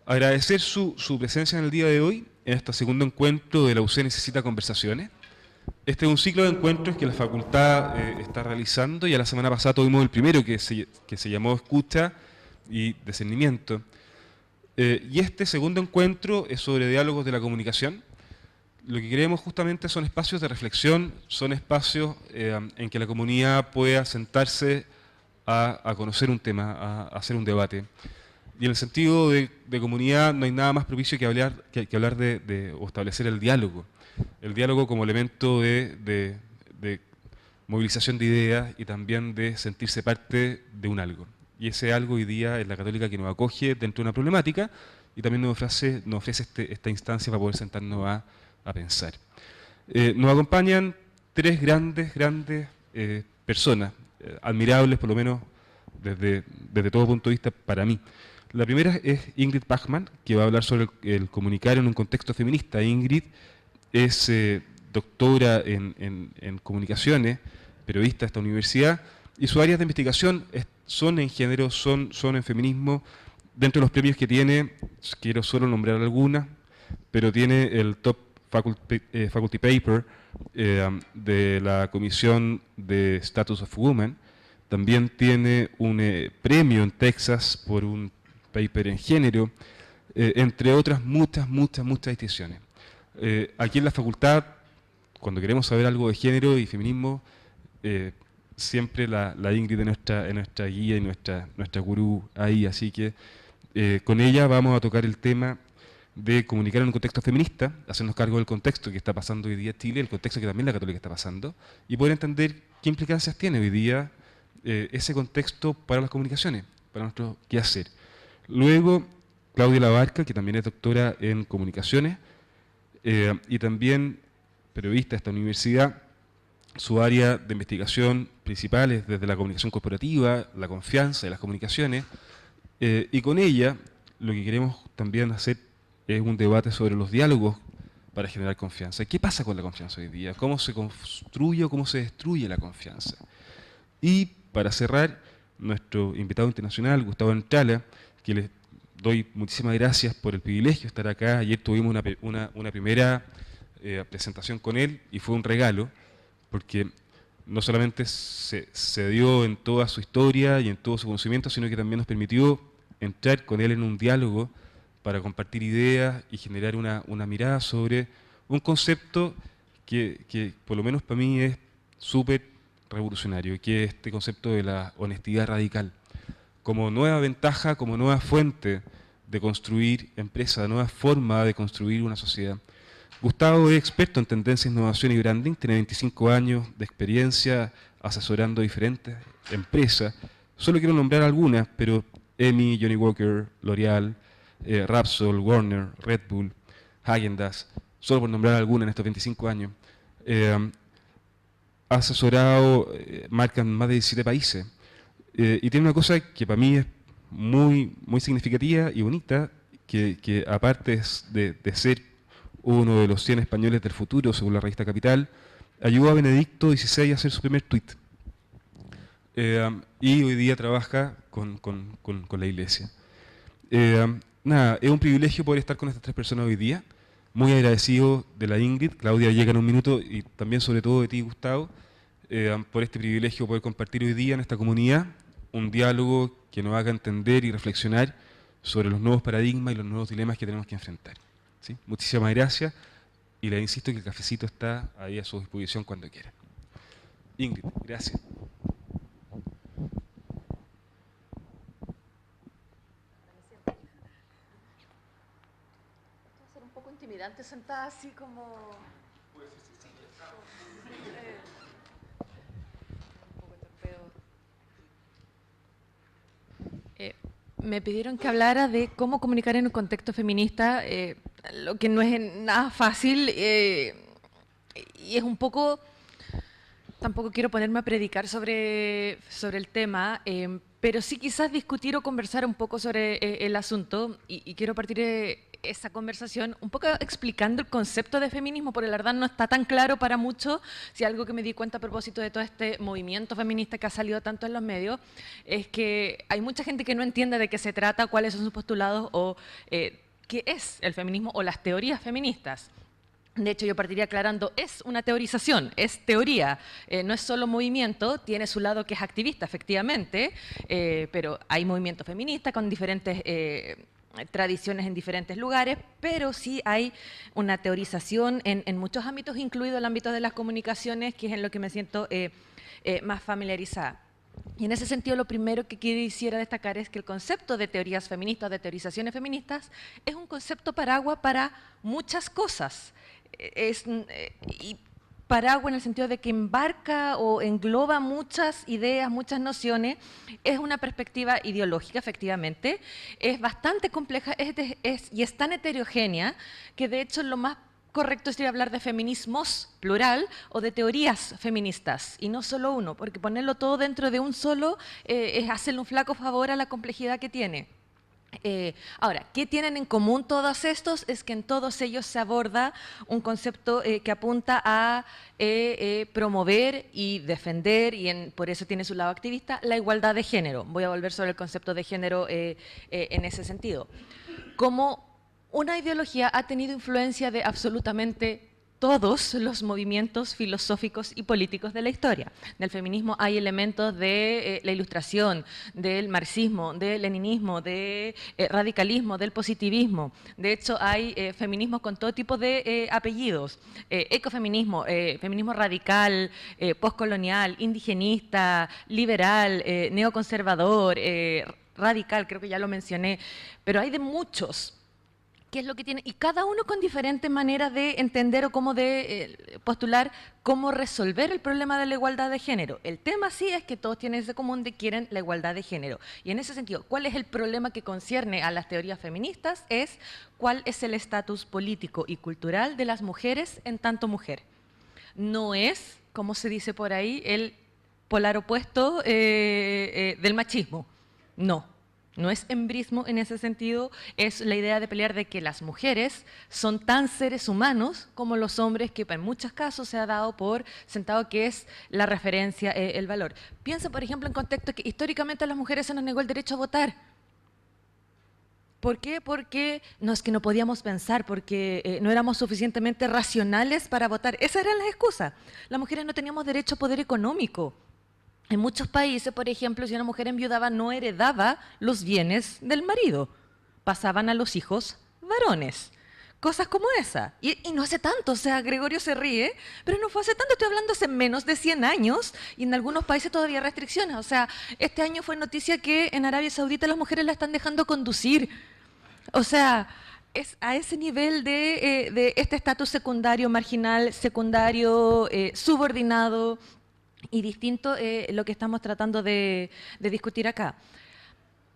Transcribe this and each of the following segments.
Agradecer su presencia en el día de hoy, en este segundo encuentro de la UC Necesita Conversaciones. Este es un ciclo de encuentros que la facultad está realizando, y a la semana pasada tuvimos el primero que se llamó Escucha y Discernimiento. Y este segundo encuentro es sobre diálogos de la comunicación. Lo que queremos justamente son espacios de reflexión, son espacios en que la comunidad pueda sentarse a conocer un tema, a hacer un debate. Y en el sentido de comunidad no hay nada más propicio que hablar o establecer el diálogo. El diálogo como elemento de movilización de ideas y también de sentirse parte de un algo. Y ese algo hoy día es la Católica, que nos acoge dentro de una problemática y también nos ofrece esta instancia para poder sentarnos a pensar. Nos acompañan tres grandes personas, admirables por lo menos desde todo punto de vista para mí. La primera es Ingrid Bachmann, que va a hablar sobre el comunicar en un contexto feminista. Ingrid es doctora en comunicaciones, periodista de esta universidad, y sus áreas de investigación son en género, son en feminismo. Dentro de los premios que tiene, quiero solo nombrar algunas, pero tiene el Top Faculty Paper de la Comisión de Status of Women. También tiene un premio en Texas por un paper en género, entre otras muchas distinciones. Aquí en la facultad, cuando queremos saber algo de género y feminismo, siempre la Ingrid es nuestra guía y nuestra gurú ahí, así que con ella vamos a tocar el tema de comunicar en un contexto feminista, hacernos cargo del contexto que está pasando hoy día en Chile, el contexto que también la Católica está pasando, y poder entender qué implicancias tiene hoy día ese contexto para las comunicaciones, para nuestro quehacer. Luego, Claudia Labarca, que también es doctora en comunicaciones y también periodista de esta universidad. Su área de investigación principal es desde la comunicación corporativa, la confianza y las comunicaciones. Y con ella, lo que queremos también hacer es un debate sobre los diálogos para generar confianza. ¿Qué pasa con la confianza hoy día? ¿Cómo se construye o cómo se destruye la confianza? Y para cerrar, nuestro invitado internacional, Gustavo Entrala, que les doy muchísimas gracias por el privilegio de estar acá. Ayer tuvimos una primera presentación con él y fue un regalo, porque no solamente se dio en toda su historia y en todo su conocimiento, sino que también nos permitió entrar con él en un diálogo para compartir ideas y generar una mirada sobre un concepto que por lo menos para mí es súper revolucionario, que es este concepto de la honestidad radical, como nueva ventaja, como nueva fuente de construir empresas, nueva forma de construir una sociedad. Gustavo es experto en tendencias, innovación y branding, tiene 25 años de experiencia asesorando diferentes empresas. Solo quiero nombrar algunas, pero Emmy, Johnny Walker, L'Oreal, Rapsol, Warner, Red Bull, Häagen-Dazs, solo por nombrar algunas en estos 25 años. Ha asesorado marcas en más de 17 países. Y tiene una cosa que para mí es muy significativa y bonita, que aparte de ser uno de los 100 españoles del futuro, según la revista Capital, ayudó a Benedicto XVI a hacer su primer tuit. Y hoy día trabaja con la iglesia. Nada, es un privilegio poder estar con estas tres personas hoy día. Muy agradecido de la Ingrid, Claudia llega en un minuto, y también sobre todo de ti, Gustavo, por este privilegio de poder compartir hoy día en esta comunidad un diálogo que nos haga entender y reflexionar sobre los nuevos paradigmas y los nuevos dilemas que tenemos que enfrentar. ¿Sí? Muchísimas gracias, y les insisto que el cafecito está ahí a su disposición cuando quieran. Ingrid, gracias. Va a ser un poco intimidante sentada así como... Me pidieron que hablara de cómo comunicar en un contexto feminista, lo que no es nada fácil, y es un poco... Tampoco quiero ponerme a predicar sobre el tema, pero sí quizás discutir o conversar un poco sobre el asunto, y quiero partir esa conversación, un poco explicando el concepto de feminismo, porque la verdad no está tan claro para muchos. Si algo que me di cuenta a propósito de todo este movimiento feminista que ha salido tanto en los medios, es que hay mucha gente que no entiende de qué se trata, cuáles son sus postulados o qué es el feminismo o las teorías feministas. De hecho, yo partiría aclarando, es una teorización, es teoría, no es solo movimiento, tiene su lado que es activista, efectivamente, pero hay movimiento feminista con diferentes tradiciones en diferentes lugares, pero sí hay una teorización en muchos ámbitos, incluido el ámbito de las comunicaciones, que es en lo que me siento más familiarizada. Y en ese sentido, lo primero que quisiera destacar es que el concepto de teorías feministas o de teorizaciones feministas es un concepto paraguas para muchas cosas. Y paraguas en el sentido de que embarca o engloba muchas ideas, muchas nociones, es una perspectiva ideológica, efectivamente, es bastante compleja y es tan heterogénea que de hecho lo más correcto sería hablar de feminismos, plural, o de teorías feministas, y no solo uno, porque ponerlo todo dentro de un solo es hacerle un flaco favor a la complejidad que tiene. Ahora, ¿qué tienen en común todos estos? Es que en todos ellos se aborda un concepto que apunta a promover y defender, y por eso tiene su lado activista, la igualdad de género. Voy a volver sobre el concepto de género en ese sentido. Como una ideología ha tenido influencia de absolutamente todos los movimientos filosóficos y políticos de la historia. Del feminismo hay elementos de la Ilustración, del marxismo, del leninismo, del radicalismo, del positivismo. De hecho, hay feminismos con todo tipo de apellidos. Ecofeminismo, feminismo radical, postcolonial, indigenista, liberal, neoconservador, radical, creo que ya lo mencioné, pero hay de muchos. ¿Qué es lo que tiene? Y cada uno con diferentes maneras de entender o cómo de postular cómo resolver el problema de la igualdad de género. El tema sí es que todos tienen ese común de quieren la igualdad de género. Y en ese sentido, ¿cuál es el problema que concierne a las teorías feministas? Es cuál es el estatus político y cultural de las mujeres en tanto mujer. No es, como se dice por ahí, el polar opuesto del machismo. No. No es embrismo en ese sentido, es la idea de pelear de que las mujeres son tan seres humanos como los hombres, que en muchos casos se ha dado por sentado que es la referencia, el valor. Piensa, por ejemplo, en contexto que históricamente a las mujeres se nos negó el derecho a votar. ¿Por qué? Porque no es que no podíamos pensar, porque no éramos suficientemente racionales para votar. Esas eran las excusas. Las mujeres no teníamos derecho a poder económico. En muchos países, por ejemplo, si una mujer enviudaba, no heredaba los bienes del marido, pasaban a los hijos varones. Cosas como esa. Y no hace tanto, o sea, Gregorio se ríe, pero no fue hace tanto, estoy hablando hace menos de 100 años, y en algunos países todavía hay restricciones. O sea, este año fue noticia que en Arabia Saudita las mujeres la están dejando conducir. O sea, es a ese nivel de este estatus secundario, marginal, secundario, subordinado, y distinto lo que estamos tratando de discutir acá.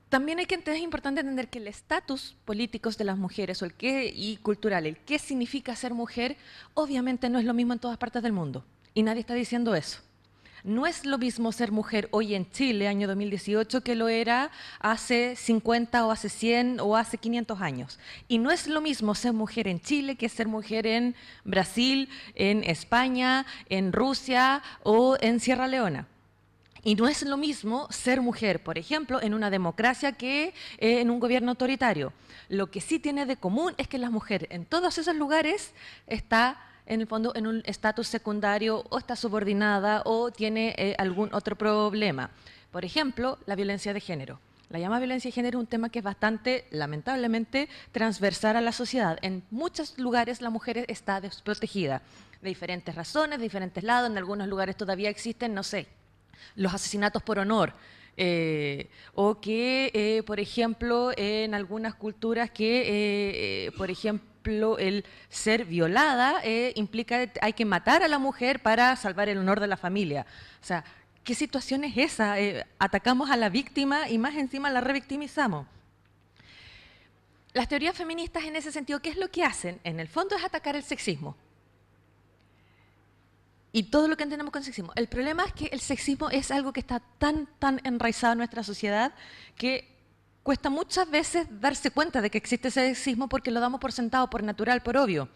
También es importante entender que el estatus político de las mujeres o el qué y cultural, el qué significa ser mujer, obviamente no es lo mismo en todas partes del mundo. Y nadie está diciendo eso. No es lo mismo ser mujer hoy en Chile, año 2018, que lo era hace 50 o hace 100 o hace 500 años. Y no es lo mismo ser mujer en Chile que ser mujer en Brasil, en España, en Rusia o en Sierra Leona. Y no es lo mismo ser mujer, por ejemplo, en una democracia que en un gobierno autoritario. Lo que sí tiene de común es que la mujer en todos esos lugares está en el fondo en un estatus secundario o está subordinada o tiene algún otro problema. Por ejemplo, la violencia de género. La llamada violencia de género es un tema que es bastante, lamentablemente, transversal a la sociedad. En muchos lugares la mujer está desprotegida, de diferentes razones, de diferentes lados. En algunos lugares todavía existen, no sé, los asesinatos por honor. O que, por ejemplo, en algunas culturas que, por ejemplo, el ser violada implica que hay que matar a la mujer para salvar el honor de la familia. O sea, ¿qué situación es esa? Atacamos a la víctima y más encima la revictimizamos. Las teorías feministas en ese sentido, ¿qué es lo que hacen? En el fondo es atacar el sexismo. Y todo lo que entendemos con sexismo. El problema es que el sexismo es algo que está tan enraizado en nuestra sociedad que cuesta muchas veces darse cuenta de que existe ese sexismo porque lo damos por sentado, por natural, por obvio.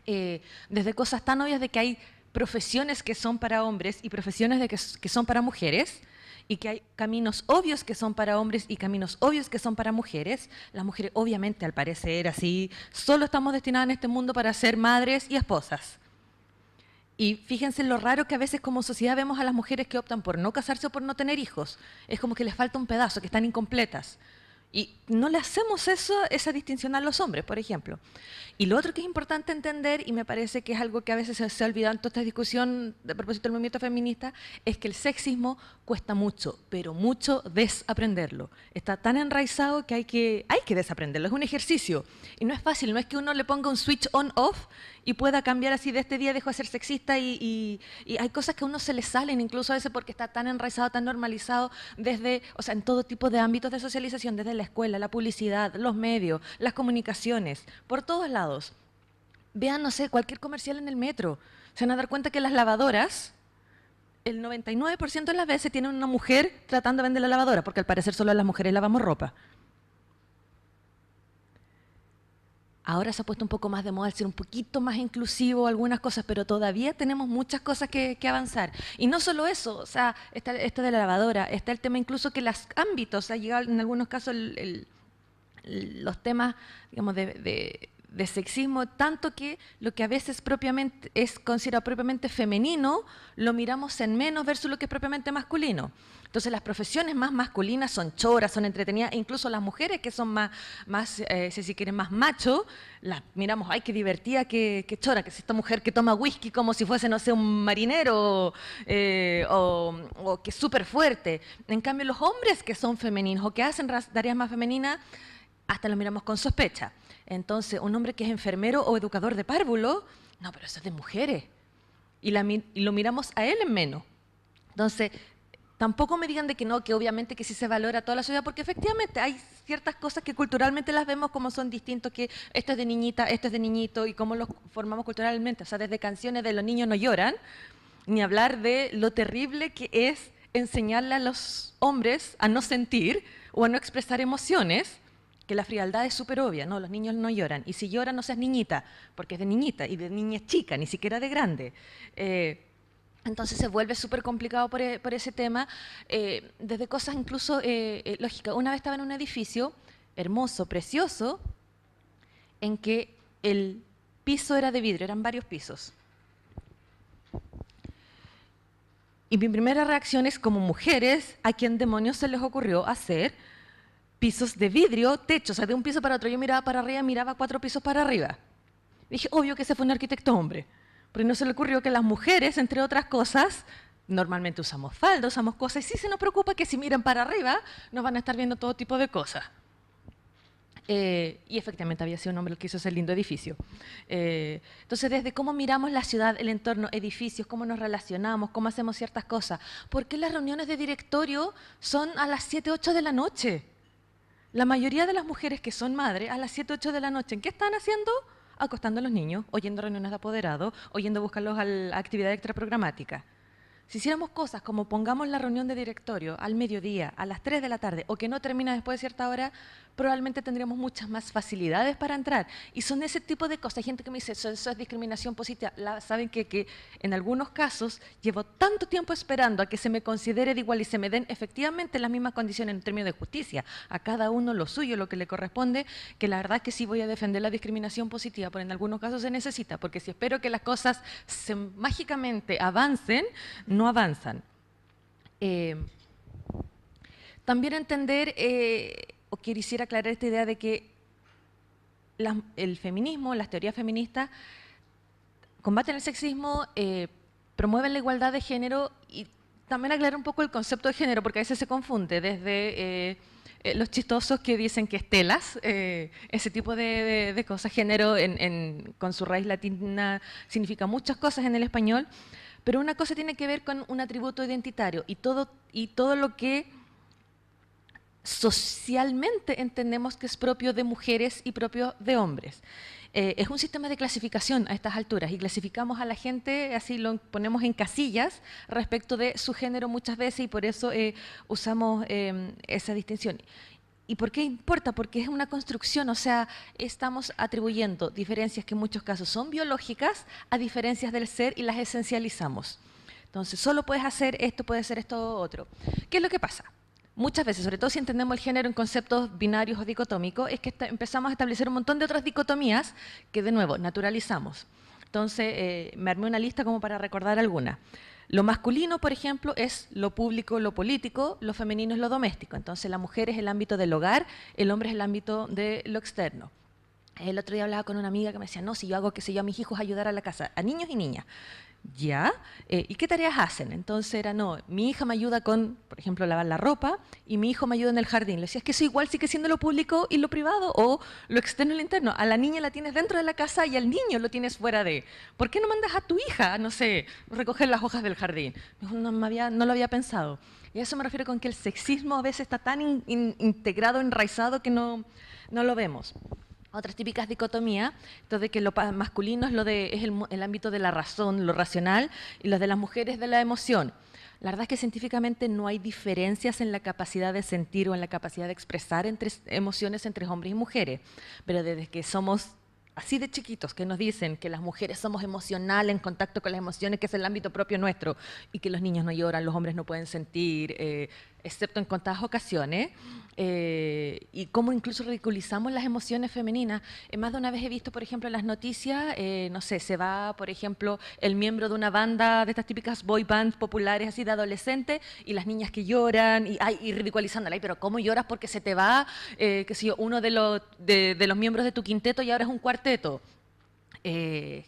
Desde cosas tan obvias de que hay profesiones que son para hombres y profesiones que son para mujeres, y que hay caminos obvios que son para hombres y caminos obvios que son para mujeres. Las mujeres, obviamente, al parecer así, solo estamos destinadas en este mundo para ser madres y esposas. Y fíjense lo raro que a veces como sociedad vemos a las mujeres que optan por no casarse o por no tener hijos. Es como que les falta un pedazo, que están incompletas. Y no le hacemos esa distinción a los hombres, por ejemplo. Y lo otro que es importante entender, y me parece que es algo que a veces se ha olvidado en toda esta discusión de propósito del movimiento feminista, es que el sexismo cuesta mucho, pero mucho desaprenderlo. Está tan enraizado que hay que desaprenderlo, es un ejercicio. Y no es fácil, no es que uno le ponga un switch on-off y pueda cambiar así de este día dejo de ser sexista y hay cosas que a uno se le salen incluso a veces porque está tan enraizado, tan normalizado desde, o sea, en todo tipo de ámbitos de socialización, desde la escuela, la publicidad, los medios, las comunicaciones, por todos lados. Vean, no sé, cualquier comercial en el metro, se van a dar cuenta que las lavadoras, el 99% de las veces tienen una mujer tratando de vender la lavadora, porque al parecer solo las mujeres lavamos ropa. Ahora se ha puesto un poco más de moda el ser un poquito más inclusivo algunas cosas, pero todavía tenemos muchas cosas que avanzar. Y no solo eso, o sea, está esto de la lavadora, está el tema incluso que los ámbitos, ha llegado en algunos casos los temas, digamos, de sexismo, tanto que lo que a veces propiamente es considerado propiamente femenino, lo miramos en menos versus lo que es propiamente masculino. Entonces las profesiones más masculinas son choras, son entretenidas, e incluso las mujeres que son más si quieren, más macho, las miramos, ay, qué divertida, qué chora, que es esta mujer que toma whisky como si fuese, no sé, un marinero, o que es súper fuerte. En cambio, los hombres que son femeninos o que hacen tareas más femeninas, hasta los miramos con sospecha. Entonces, un hombre que es enfermero o educador de párvulo, no, pero eso es de mujeres. Y lo miramos a él en menos. Entonces, tampoco me digan de que no, que obviamente que sí se valora toda la sociedad, porque efectivamente hay ciertas cosas que culturalmente las vemos como son distintos, que esto es de niñita, esto es de niñito, y cómo los formamos culturalmente. O sea, desde canciones de Los niños no lloran, ni hablar de lo terrible que es enseñarle a los hombres a no sentir o a no expresar emociones, que la frialdad es súper obvia, no, los niños no lloran, y si lloran no seas niñita, porque es de niñita, y de niña chica, ni siquiera de grande. Entonces se vuelve súper complicado por ese tema, desde cosas incluso lógicas. Una vez estaba en un edificio hermoso, precioso, en que el piso era de vidrio, eran varios pisos. Y mi primera reacción es, como mujeres, ¿a quién demonios se les ocurrió hacer pisos de vidrio, techo, o sea, de un piso para otro? Yo miraba para arriba, miraba 4 pisos para arriba. Dije, obvio que ese fue un arquitecto hombre, porque no se le ocurrió que las mujeres, entre otras cosas, normalmente usamos falda, usamos cosas, y sí se nos preocupa que si miran para arriba, nos van a estar viendo todo tipo de cosas. Y efectivamente había sido un hombre el que hizo ese lindo edificio. Entonces, desde cómo miramos la ciudad, el entorno, edificios, cómo nos relacionamos, cómo hacemos ciertas cosas. ¿Por qué las reuniones de directorio son a las 7, 8 de la noche? La mayoría de las mujeres que son madres, a las 7, 8 de la noche, ¿en qué están haciendo? Acostando a los niños, oyendo reuniones de apoderados, oyendo buscarlos a la actividad extraprogramática. Si hiciéramos cosas como pongamos la reunión de directorio al mediodía, a las 3 de la tarde, o que no termina después de cierta hora, probablemente tendríamos muchas más facilidades para entrar. Y son ese tipo de cosas. Hay gente que me dice, eso es discriminación positiva. Saben que en algunos casos llevo tanto tiempo esperando a que se me considere de igual y se me den efectivamente las mismas condiciones en términos de justicia, a cada uno lo suyo, lo que le corresponde, que la verdad es que sí voy a defender la discriminación positiva, pero en algunos casos se necesita, porque si espero que las cosas mágicamente avancen, no avanzan. También entender, o quisiera aclarar esta idea de que el feminismo, las teorías feministas, combaten el sexismo, promueven la igualdad de género, y también aclarar un poco el concepto de género, porque a veces se confunde desde los chistosos que dicen que es telas, ese tipo de cosas. Género con su raíz latina significa muchas cosas en el español, pero una cosa tiene que ver con un atributo identitario y todo lo que socialmente entendemos que es propio de mujeres y propio de hombres. Es un sistema de clasificación a estas alturas, y clasificamos a la gente, así lo ponemos en casillas respecto de su género muchas veces, y por eso usamos esa distinción. ¿Y por qué importa? Porque es una construcción, o sea, estamos atribuyendo diferencias que en muchos casos son biológicas a diferencias del ser y las esencializamos. Entonces, solo puedes hacer esto, puedes hacer esto otro. ¿Qué es lo que pasa? Muchas veces, sobre todo si entendemos el género en conceptos binarios o dicotómicos, es que empezamos a establecer un montón de otras dicotomías que, de nuevo, naturalizamos. Entonces, me armé una lista como para recordar algunas. Lo masculino, por ejemplo, es lo público, lo político, lo femenino es lo doméstico. Entonces, la mujer es el ámbito del hogar, el hombre es el ámbito de lo externo. El otro día hablaba con una amiga que me decía, no, si yo hago, qué sé yo, a mis hijos ayudar a la casa, a niños y niñas. ¿Ya? ¿Y qué tareas hacen? Entonces era, no, mi hija me ayuda con, por ejemplo, lavar la ropa y mi hijo me ayuda en el jardín. Le decía, es que eso igual sigue siendo lo público y lo privado o lo externo y lo interno. A la niña la tienes dentro de la casa y al niño lo tienes fuera de. ¿Por qué no mandas a tu hija, no sé, recoger las hojas del jardín? No lo había pensado. Y a eso me refiero con que el sexismo a veces está tan integrado, enraizado que no lo vemos. Otras típicas dicotomías, entonces de que lo masculino es el ámbito de la razón, lo racional, y los de las mujeres de la emoción. La verdad es que científicamente no hay diferencias en la capacidad de sentir o en la capacidad de expresar emociones entre hombres y mujeres, pero desde que somos así de chiquitos, que nos dicen que las mujeres somos emocionales, en contacto con las emociones, que es el ámbito propio nuestro, y que los niños no lloran, los hombres no pueden sentir, excepto en contadas ocasiones, y cómo incluso ridiculizamos las emociones femeninas. Más de una vez he visto, por ejemplo, en las noticias, no sé, se va, por ejemplo, el miembro de una banda de estas típicas boy bands populares así de adolescentes, y las niñas que lloran, y ridiculizándola, ay, pero ¿cómo lloras porque se te va, qué sé yo, uno de los miembros de tu quinteto y ahora es un cuarteto? Y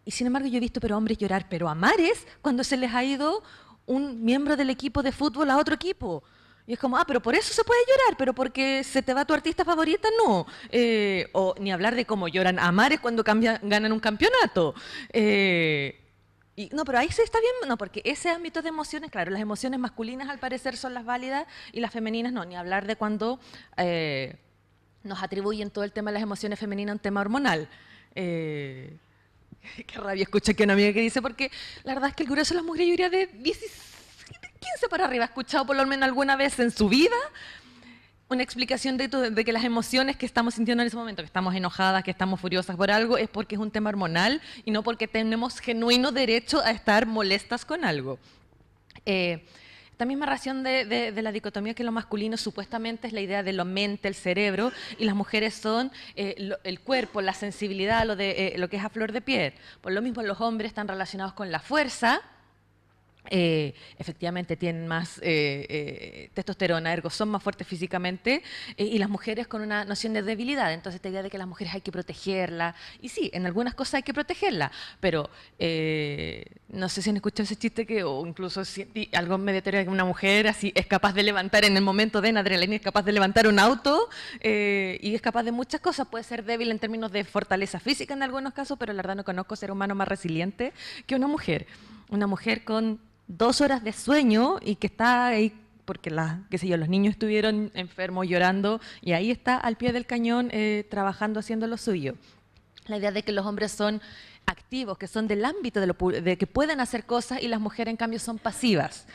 sin embargo yo he visto pero hombres llorar, pero a mares, cuando se les ha ido un miembro del equipo de fútbol a otro equipo. Y es como, pero por eso se puede llorar, pero porque se te va tu artista favorita, no. O ni hablar de cómo lloran a mares cuando ganan un campeonato. No, pero ahí se está bien, no, porque ese ámbito de emociones, claro, las emociones masculinas al parecer son las válidas y las femeninas no, ni hablar de cuando nos atribuyen todo el tema de las emociones femeninas a un tema hormonal. Qué rabia escucha que una amiga que dice, porque la verdad es que el grueso de las mujeres, yo diría de 15 para arriba, ha escuchado por lo menos alguna vez en su vida una explicación de que las emociones que estamos sintiendo en ese momento, que estamos enojadas, que estamos furiosas por algo, es porque es un tema hormonal y no porque tenemos genuino derecho a estar molestas con algo. Esta misma ración de la dicotomía que lo masculino supuestamente es la idea de la mente, el cerebro, y las mujeres son el cuerpo, la sensibilidad, lo que es a flor de piel. Por lo mismo los hombres están relacionados con la fuerza, efectivamente tienen más testosterona, ergo son más fuertes físicamente, y las mujeres con una noción de debilidad. Entonces esta idea de que las mujeres hay que protegerlas, y sí, en algunas cosas hay que protegerlas, pero no sé si han escuchado ese chiste o incluso si algo medio teoría que una mujer así es capaz de levantar en el momento de adrenalina, es capaz de levantar un auto y es capaz de muchas cosas. Puede ser débil en términos de fortaleza física en algunos casos, pero la verdad no conozco ser humano más resiliente que una mujer. Una mujer con 2 horas de sueño y que está ahí porque los niños estuvieron enfermos llorando y ahí está al pie del cañón trabajando, haciendo lo suyo. La idea de que los hombres son activos, que son del ámbito de que pueden hacer cosas y las mujeres en cambio son pasivas.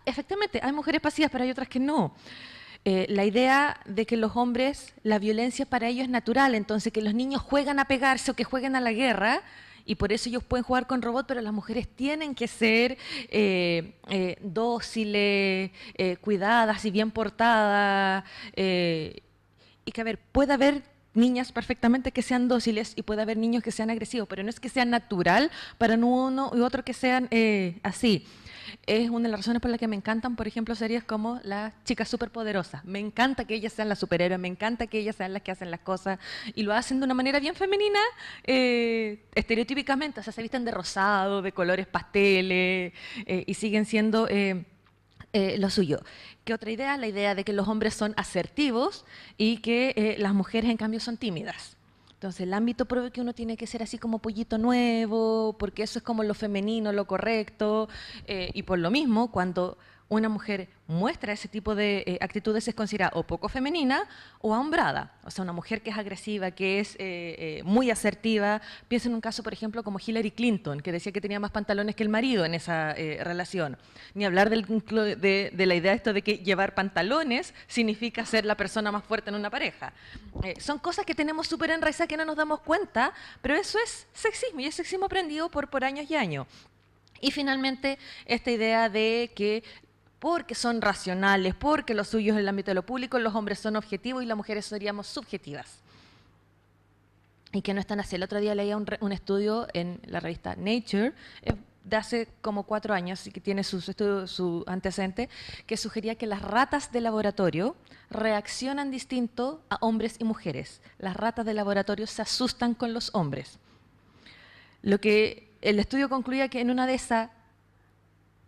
Efectivamente, hay mujeres pasivas, pero hay otras que no. La idea de que los hombres, la violencia para ellos es natural, entonces que los niños juegan a pegarse o que jueguen a la guerra, y por eso ellos pueden jugar con robots, pero las mujeres tienen que ser dóciles, cuidadas y bien portadas. Y que, a ver, puede haber niñas perfectamente que sean dóciles y puede haber niños que sean agresivos, pero no es que sea natural para uno y otro que sean así. Es una de las razones por las que me encantan, por ejemplo, series como Las chicas superpoderosas. Me encanta que ellas sean las superhéroes, me encanta que ellas sean las que hacen las cosas y lo hacen de una manera bien femenina, estereotípicamente. O sea, se visten de rosado, de colores pasteles y siguen siendo lo suyo. ¿Qué otra idea? La idea de que los hombres son asertivos y que las mujeres, en cambio, son tímidas. Entonces, el ámbito propio que uno tiene que ser así como pollito nuevo, porque eso es como lo femenino, lo correcto, y por lo mismo, cuando una mujer muestra ese tipo de actitudes es considerada o poco femenina o ahombrada. O sea, una mujer que es agresiva, que es muy asertiva. Piensa en un caso, por ejemplo, como Hillary Clinton, que decía que tenía más pantalones que el marido en esa relación. Ni hablar de la idea esto de que llevar pantalones significa ser la persona más fuerte en una pareja. Son cosas que tenemos súper enraizadas que no nos damos cuenta, pero eso es sexismo, y es sexismo aprendido por años y años. Y finalmente, esta idea de que porque son racionales, porque lo suyo es el ámbito de lo público, los hombres son objetivos y las mujeres seríamos subjetivas. Y que no están así. El otro día leía un estudio en la revista Nature, de hace como 4 años, y que tiene su antecedente, que sugería que las ratas de laboratorio reaccionan distinto a hombres y mujeres. Las ratas de laboratorio se asustan con los hombres. Lo que el estudio concluía que en una de esas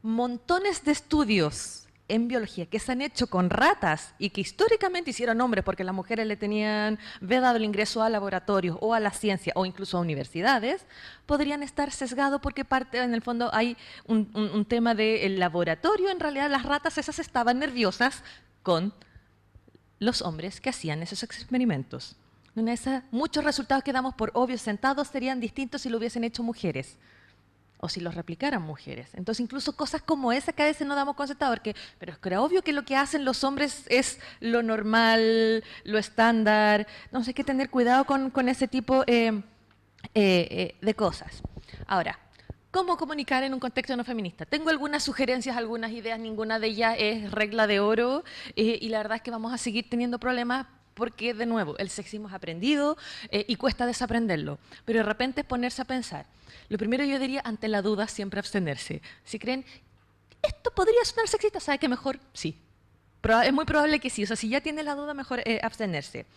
montones de estudios en biología que se han hecho con ratas y que históricamente hicieron hombres porque las mujeres le tenían vedado el ingreso a laboratorios o a la ciencia o incluso a universidades, podrían estar sesgados porque en el fondo hay un tema del laboratorio. En realidad las ratas esas estaban nerviosas con los hombres que hacían esos experimentos. Muchos resultados que damos por obvios sentados serían distintos si lo hubiesen hecho mujeres o si los replicaran mujeres. Entonces, incluso cosas como esa que a veces no damos cuenta, porque, pero es que era obvio que lo que hacen los hombres es lo normal, lo estándar. Entonces, hay que tener cuidado con ese tipo de cosas. Ahora, ¿cómo comunicar en un contexto no feminista? Tengo algunas sugerencias, algunas ideas, ninguna de ellas es regla de oro, y la verdad es que vamos a seguir teniendo problemas porque, de nuevo, el sexismo es aprendido y cuesta desaprenderlo. Pero de repente es ponerse a pensar. Lo primero yo diría, ante la duda, siempre abstenerse. Si creen, ¿esto podría sonar sexista? ¿Sabe qué mejor? Sí. Es muy probable que sí. O sea, si ya tiene la duda, mejor abstenerse.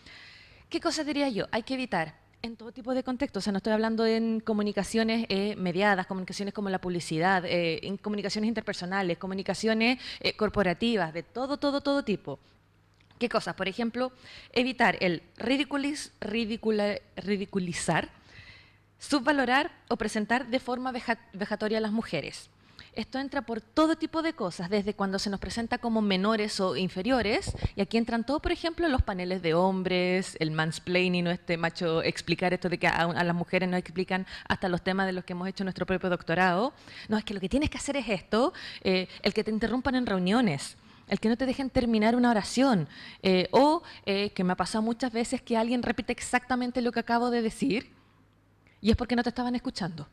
¿Qué cosa diría yo? Hay que evitar en todo tipo de contextos. O sea, no estoy hablando en comunicaciones mediadas, comunicaciones como la publicidad, en comunicaciones interpersonales, comunicaciones corporativas, de todo tipo. ¿Qué cosas? Por ejemplo, evitar el ridiculizar, subvalorar o presentar de forma vejatoria a las mujeres. Esto entra por todo tipo de cosas, desde cuando se nos presenta como menores o inferiores, y aquí entran todo, por ejemplo, los paneles de hombres, el mansplaining, o este macho explicar esto de que a las mujeres nos explican hasta los temas de los que hemos hecho nuestro propio doctorado. No, es que lo que tienes que hacer es esto, el que te interrumpan en reuniones, el que no te dejen terminar una oración, que me ha pasado muchas veces que alguien repite exactamente lo que acabo de decir y es porque no te estaban escuchando.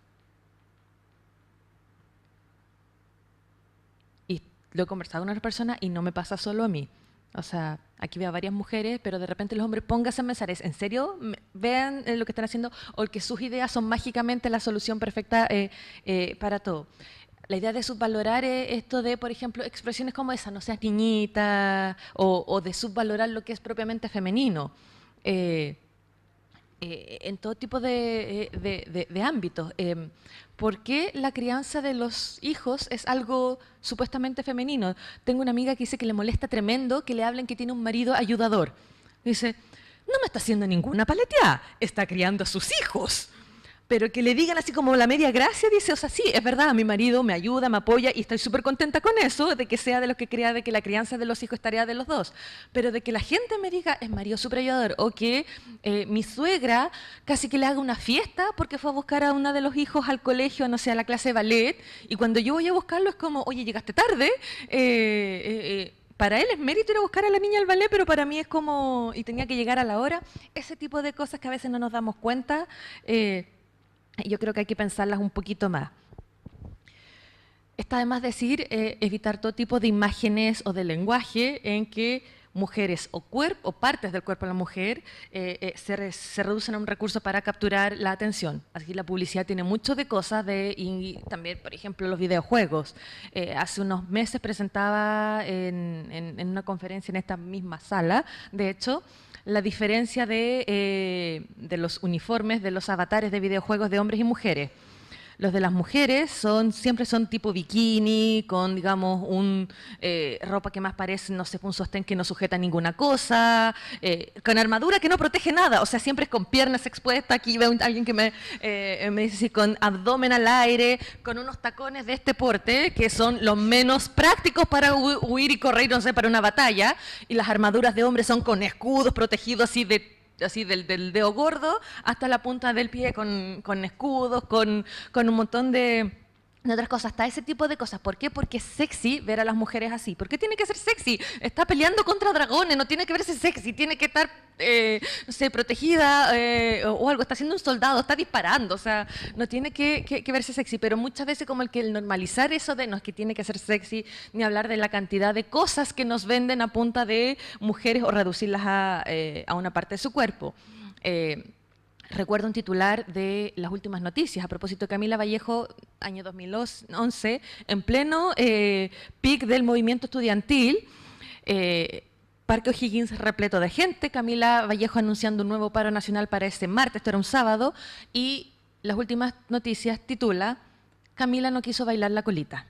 Y lo he conversado con otras personas y no me pasa solo a mí. O sea, aquí veo a varias mujeres, pero de repente los hombres pónganse a pensar, ¿en serio? Vean lo que están haciendo, o que sus ideas son mágicamente la solución perfecta para todo. La idea de subvalorar es esto de, por ejemplo, expresiones como esa, no seas niñita, o de subvalorar lo que es propiamente femenino, en todo tipo de ámbitos. ¿Por qué la crianza de los hijos es algo supuestamente femenino? Tengo una amiga que dice que le molesta tremendo que le hablen que tiene un marido ayudador. Dice, no me está haciendo ninguna paleteada, está criando a sus hijos. Pero que le digan así como la media gracia, dice, o sea, sí, es verdad, mi marido me ayuda, me apoya y estoy súper contenta con eso, de que sea de los que crea de que la crianza de los hijos es tarea de los dos. Pero de que la gente me diga, es marido súper ayudador, o que mi suegra casi que le haga una fiesta porque fue a buscar a uno de los hijos al colegio, no sé, a la clase de ballet, y cuando yo voy a buscarlo es como, oye, llegaste tarde, para él es mérito ir a buscar a la niña al ballet, pero para mí es como, y tenía que llegar a la hora. Ese tipo de cosas que a veces no nos damos cuenta, yo creo que hay que pensarlas un poquito más. Está además decir, evitar todo tipo de imágenes o de lenguaje en que mujeres o partes del cuerpo de la mujer se reducen a un recurso para capturar la atención. Así la publicidad tiene mucho de cosas, y también, por ejemplo, los videojuegos. Hace unos meses presentaba en una conferencia en esta misma sala, de hecho, la diferencia de los uniformes de los avatares de videojuegos de hombres y mujeres. Los de las mujeres siempre son tipo bikini, con, digamos, ropa que más parece, no sé, un sostén que no sujeta ninguna cosa, con armadura que no protege nada, o sea, siempre es con piernas expuestas. Aquí veo a alguien que me dice sí, con abdomen al aire, con unos tacones de este porte, que son los menos prácticos para huir y correr, no sé, para una batalla, y las armaduras de hombres son con escudos protegidos así del dedo gordo hasta la punta del pie con escudos, con un montón de otras cosas, hasta ese tipo de cosas. ¿Por qué? Porque es sexy ver a las mujeres así. ¿Por qué tiene que ser sexy? Está peleando contra dragones, no tiene que verse sexy, tiene que estar, no sé, protegida o algo. Está siendo un soldado, está disparando, o sea, no tiene que verse sexy. Pero muchas veces como el normalizar eso de no es que tiene que ser sexy, ni hablar de la cantidad de cosas que nos venden a punta de mujeres o reducirlas a una parte de su cuerpo. Recuerdo un titular de Las Últimas Noticias a propósito de Camila Vallejo, año 2011, en pleno pic del movimiento estudiantil, Parque O'Higgins repleto de gente, Camila Vallejo anunciando un nuevo paro nacional para ese martes, esto era un sábado, y Las Últimas Noticias titula Camila no quiso bailar la colita,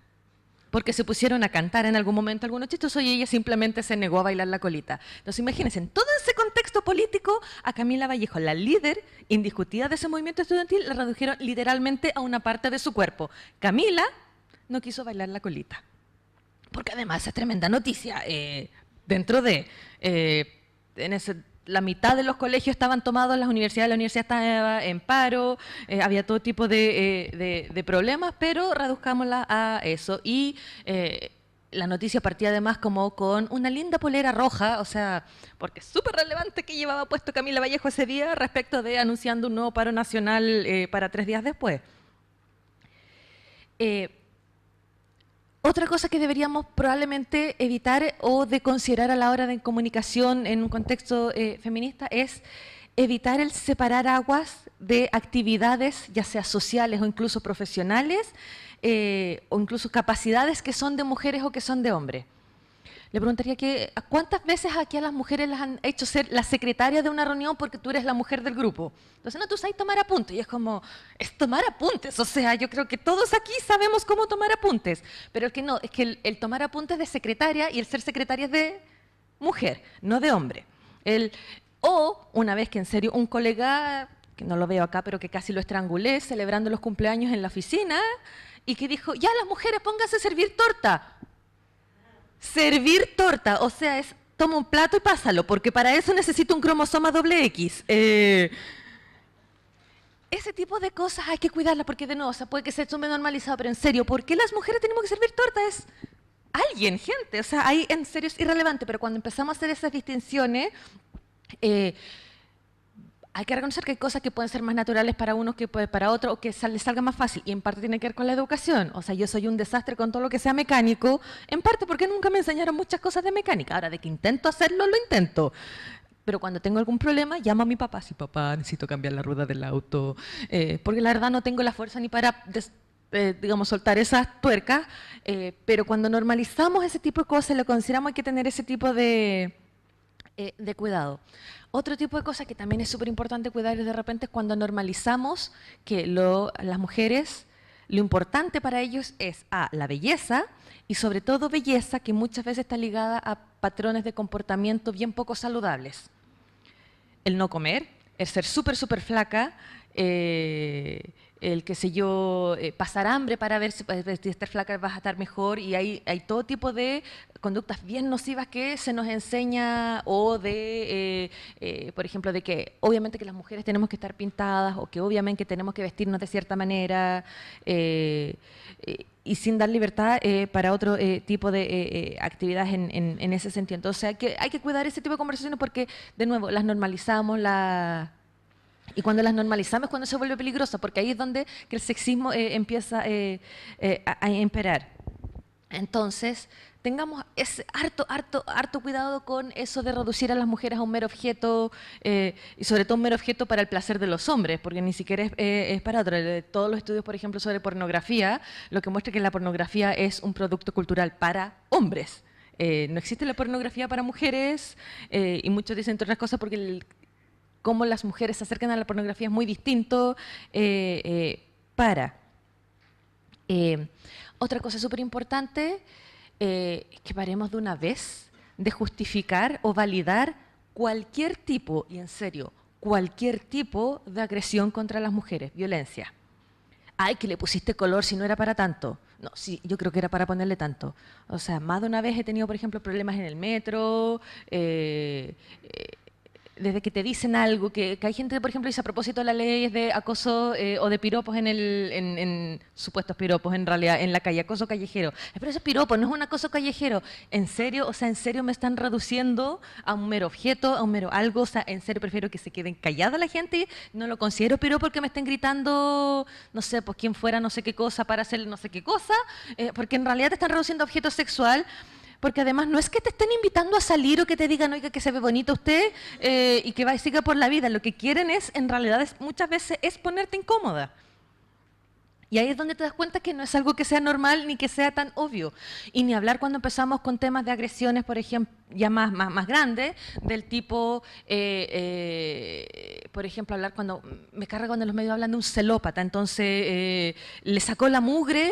porque se pusieron a cantar en algún momento algunos chistosos y ella simplemente se negó a bailar la colita. Entonces imagínense, en todo ese contexto político, a Camila Vallejo, la líder indiscutida de ese movimiento estudiantil, la redujeron literalmente a una parte de su cuerpo. Camila no quiso bailar la colita. Porque además es tremenda noticia. Dentro de... la mitad de los colegios estaban tomados, la universidad estaba en paro, había todo tipo de problemas, pero reduzcámosla a eso. Y la noticia partía además como con una linda polera roja, o sea, porque es súper relevante que llevaba puesto Camila Vallejo ese día respecto de anunciando un nuevo paro nacional para 3 días después. Otra cosa que deberíamos probablemente evitar o de considerar a la hora de comunicación en un contexto feminista es evitar el separar aguas de actividades, ya sea sociales o incluso profesionales, o incluso capacidades que son de mujeres o que son de hombres. Le preguntaría que ¿cuántas veces aquí a las mujeres las han hecho ser la secretaria de una reunión porque tú eres la mujer del grupo? Entonces, no, tú sabes tomar apuntes. Y es como, es tomar apuntes. O sea, yo creo que todos aquí sabemos cómo tomar apuntes. Pero el que no, es que el tomar apuntes de secretaria y el ser secretaria es de mujer, no de hombre. O una vez que en serio un colega, que no lo veo acá, pero que casi lo estrangulé, celebrando los cumpleaños en la oficina, y que dijo, ya las mujeres pónganse a servir torta. Servir torta, o sea, es toma un plato y pásalo, porque para eso necesito un cromosoma XX. Ese tipo de cosas hay que cuidarlas, porque de nuevo, o sea, puede que se tome normalizado, pero en serio, ¿por qué las mujeres tenemos que servir torta? Es alguien, gente, o sea, ahí en serio es irrelevante, pero cuando empezamos a hacer esas distinciones, hay que reconocer que hay cosas que pueden ser más naturales para unos que para otros, o que les salga más fácil, y en parte tiene que ver con la educación. O sea, yo soy un desastre con todo lo que sea mecánico, en parte porque nunca me enseñaron muchas cosas de mecánica. Ahora, de que intento hacerlo, lo intento. Pero cuando tengo algún problema, llamo a mi papá. Sí, papá, necesito cambiar la rueda del auto, porque la verdad no tengo la fuerza ni para... digamos, soltar esas tuercas, pero cuando normalizamos ese tipo de cosas, lo consideramos, hay que tener ese tipo de cuidado. Otro tipo de cosa que también es súper importante cuidar de repente es cuando normalizamos que las mujeres, lo importante para ellos es la belleza, y sobre todo belleza que muchas veces está ligada a patrones de comportamiento bien poco saludables. El no comer, el ser súper flaca, el, qué sé yo, pasar hambre para ver si estar flaca vas a estar mejor, y hay todo tipo de conductas bien nocivas que se nos enseña, o de, por ejemplo, de que obviamente que las mujeres tenemos que estar pintadas, o que obviamente tenemos que vestirnos de cierta manera, y sin dar libertad para otro tipo de actividades en ese sentido. Entonces hay que cuidar ese tipo de conversaciones porque, de nuevo, las normalizamos, y cuando las normalizamos es cuando se vuelve peligroso, porque ahí es donde que el sexismo empieza a imperar. Entonces, tengamos ese harto cuidado con eso de reducir a las mujeres a un mero objeto, y sobre todo un mero objeto para el placer de los hombres, porque ni siquiera es para otro. Todos los estudios, por ejemplo, sobre pornografía, lo que muestra que la pornografía es un producto cultural para hombres. No existe la pornografía para mujeres, y muchos dicen otras cosas porque cómo las mujeres se acercan a la pornografía es muy distinto Otra cosa súper importante es que paremos de una vez de justificar o validar cualquier tipo, y en serio, cualquier tipo de agresión contra las mujeres, violencia. Ay, que le pusiste color si no era para tanto. No, sí, yo creo que era para ponerle tanto. O sea, más de una vez he tenido, por ejemplo, problemas en el metro, desde que te dicen algo, que hay gente, por ejemplo, dice a propósito de las leyes de acoso o de piropos en supuestos piropos, en realidad, en la calle, acoso callejero. Pero eso es piropo, no es un acoso callejero. ¿En serio? O sea, ¿en serio me están reduciendo a un mero objeto, a un mero algo? O sea, ¿en serio prefiero que se queden callada la gente? No lo considero piropo porque me estén gritando, no sé, pues quién fuera no sé qué cosa para hacer no sé qué cosa, porque en realidad te están reduciendo a objeto sexual. Porque además no es que te estén invitando a salir o que te digan, oiga, que se ve bonito usted y que va y siga por la vida. Lo que quieren es, en realidad, muchas veces es ponerte incómoda. Y ahí es donde te das cuenta que no es algo que sea normal ni que sea tan obvio. Y ni hablar cuando empezamos con temas de agresiones, por ejemplo, ya más grandes, del tipo, por ejemplo, hablar cuando, me carga cuando los medios hablan de un celópata, entonces le sacó la mugre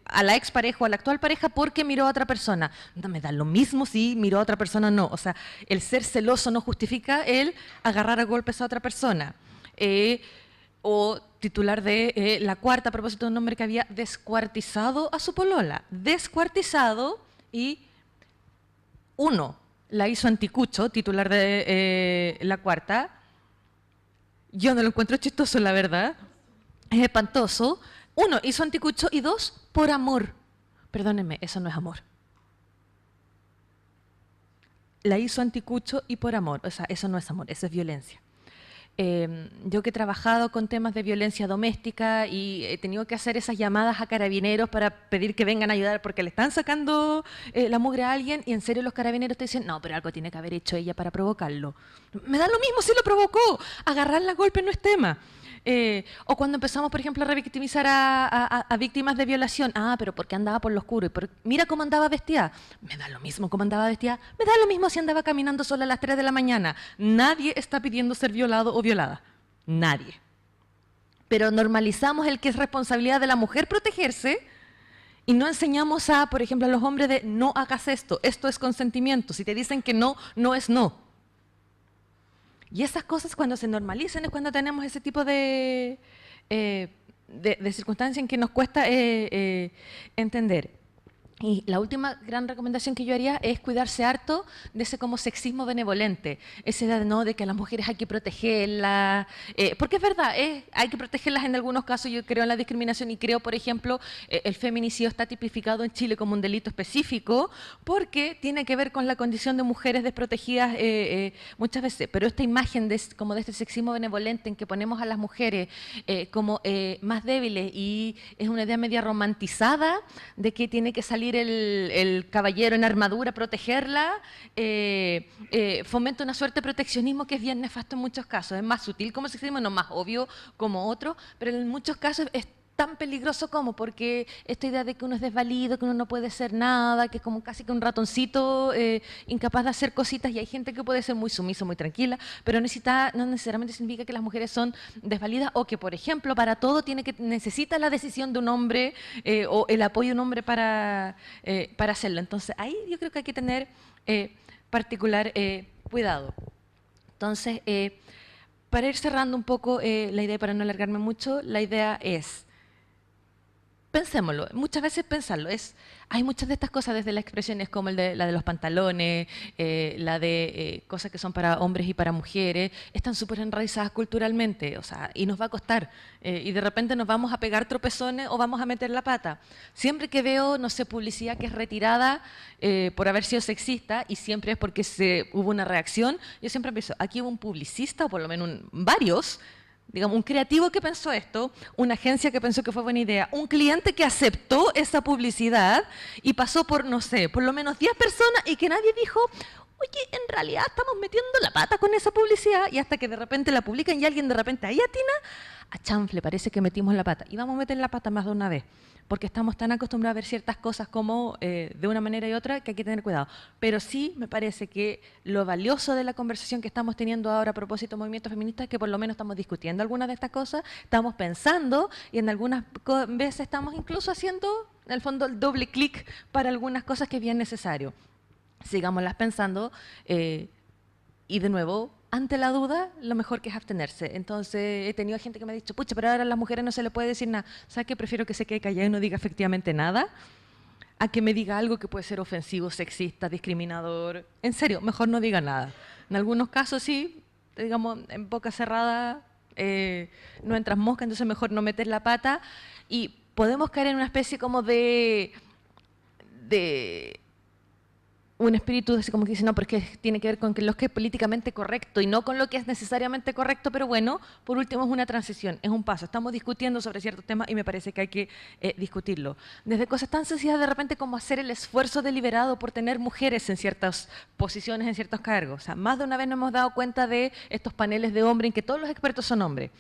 a la expareja o a la actual pareja porque miró a otra persona. No me da lo mismo si miró a otra persona o no. O sea, el ser celoso no justifica el agarrar a golpes a otra persona. O titular de La Cuarta, a propósito de un hombre que había descuartizado a su polola. Descuartizado y la hizo anticucho, titular de La Cuarta. Yo no lo encuentro chistoso, la verdad. Es espantoso. Hizo anticucho y 2, por amor. Perdónenme, eso no es amor. La hizo anticucho y por amor. O sea, eso no es amor, eso es violencia. Yo que he trabajado con temas de violencia doméstica y he tenido que hacer esas llamadas a carabineros para pedir que vengan a ayudar porque le están sacando la mugre a alguien y en serio los carabineros te dicen, no, pero algo tiene que haber hecho ella para provocarlo. Me da lo mismo si lo provocó, agarrarla a golpe no es tema. O cuando empezamos, por ejemplo, a revictimizar a víctimas de violación. Ah, pero ¿por qué andaba por lo oscuro? Mira cómo andaba vestida. Me da lo mismo cómo andaba vestida. Me da lo mismo si andaba caminando sola a las 3 de la mañana. Nadie está pidiendo ser violado o violada. Nadie. Pero normalizamos el que es responsabilidad de la mujer protegerse y no enseñamos por ejemplo, a los hombres de no hagas esto es consentimiento. Si te dicen que no, no es no. Y esas cosas cuando se normalizan es cuando tenemos ese tipo de circunstancias en que nos cuesta entender. Y la última gran recomendación que yo haría es cuidarse harto de ese como sexismo benevolente, esa idea de que a las mujeres hay que protegerlas, porque es verdad, hay que protegerlas en algunos casos. Yo creo en la discriminación y creo, por ejemplo, el feminicidio está tipificado en Chile como un delito específico porque tiene que ver con la condición de mujeres desprotegidas muchas veces, pero esta imagen como de este sexismo benevolente en que ponemos a las mujeres como más débiles y es una idea media romantizada de que tiene que salir el caballero en armadura a protegerla, fomenta una suerte de proteccionismo que es bien nefasto en muchos casos. Es más sutil como sexismo, no más obvio como otro, pero en muchos casos es tan peligroso como porque esta idea de que uno es desvalido, que uno no puede hacer nada, que es como casi que un ratoncito incapaz de hacer cositas, y hay gente que puede ser muy sumisa, muy tranquila, pero no necesariamente significa que las mujeres son desvalidas o que, por ejemplo, para todo necesita la decisión de un hombre o el apoyo de un hombre para hacerlo. Entonces ahí yo creo que hay que tener particular cuidado. Entonces, para ir cerrando un poco la idea, para no alargarme mucho, la idea es, pensémoslo, muchas veces pensarlo, hay muchas de estas cosas desde las expresiones como la de los pantalones, la de cosas que son para hombres y para mujeres, están súper enraizadas culturalmente, o sea, y nos va a costar, y de repente nos vamos a pegar tropezones o vamos a meter la pata. Siempre que veo, no sé, publicidad que es retirada por haber sido sexista, y siempre es porque hubo una reacción, yo siempre pienso, aquí hubo un publicista, o por lo menos varios, digamos, un creativo que pensó esto, una agencia que pensó que fue buena idea, un cliente que aceptó esa publicidad y pasó por, no sé, por lo menos 10 personas y que nadie dijo, oye, en realidad estamos metiendo la pata con esa publicidad, y hasta que de repente la publican y alguien de repente ahí atina, a chanfle, parece que metimos la pata. Y vamos a meter la pata más de una vez, porque estamos tan acostumbrados a ver ciertas cosas como de una manera y otra que hay que tener cuidado. Pero sí me parece que lo valioso de la conversación que estamos teniendo ahora a propósito del movimiento feminista es que por lo menos estamos discutiendo algunas de estas cosas, estamos pensando y en algunas veces estamos incluso haciendo, en el fondo, el doble clic para algunas cosas que es bien necesario. Sigámoslas pensando y de nuevo, ante la duda, lo mejor que es abstenerse. Entonces, he tenido gente que me ha dicho, pucha, pero ahora a las mujeres no se les puede decir nada. ¿Sabes qué? Prefiero que se quede callada y no diga efectivamente nada, a que me diga algo que puede ser ofensivo, sexista, discriminador. En serio, mejor no diga nada. En algunos casos sí, digamos, en boca cerrada no entras mosca, entonces mejor no meter la pata. Y podemos caer en una especie como de un espíritu así como que dice, no, porque tiene que ver con lo que es políticamente correcto y no con lo que es necesariamente correcto, pero bueno, por último es una transición, es un paso. Estamos discutiendo sobre ciertos temas y me parece que hay que discutirlo. Desde cosas tan sencillas de repente como hacer el esfuerzo deliberado por tener mujeres en ciertas posiciones, en ciertos cargos. O sea, más de una vez nos hemos dado cuenta de estos paneles de hombres en que todos los expertos son hombres.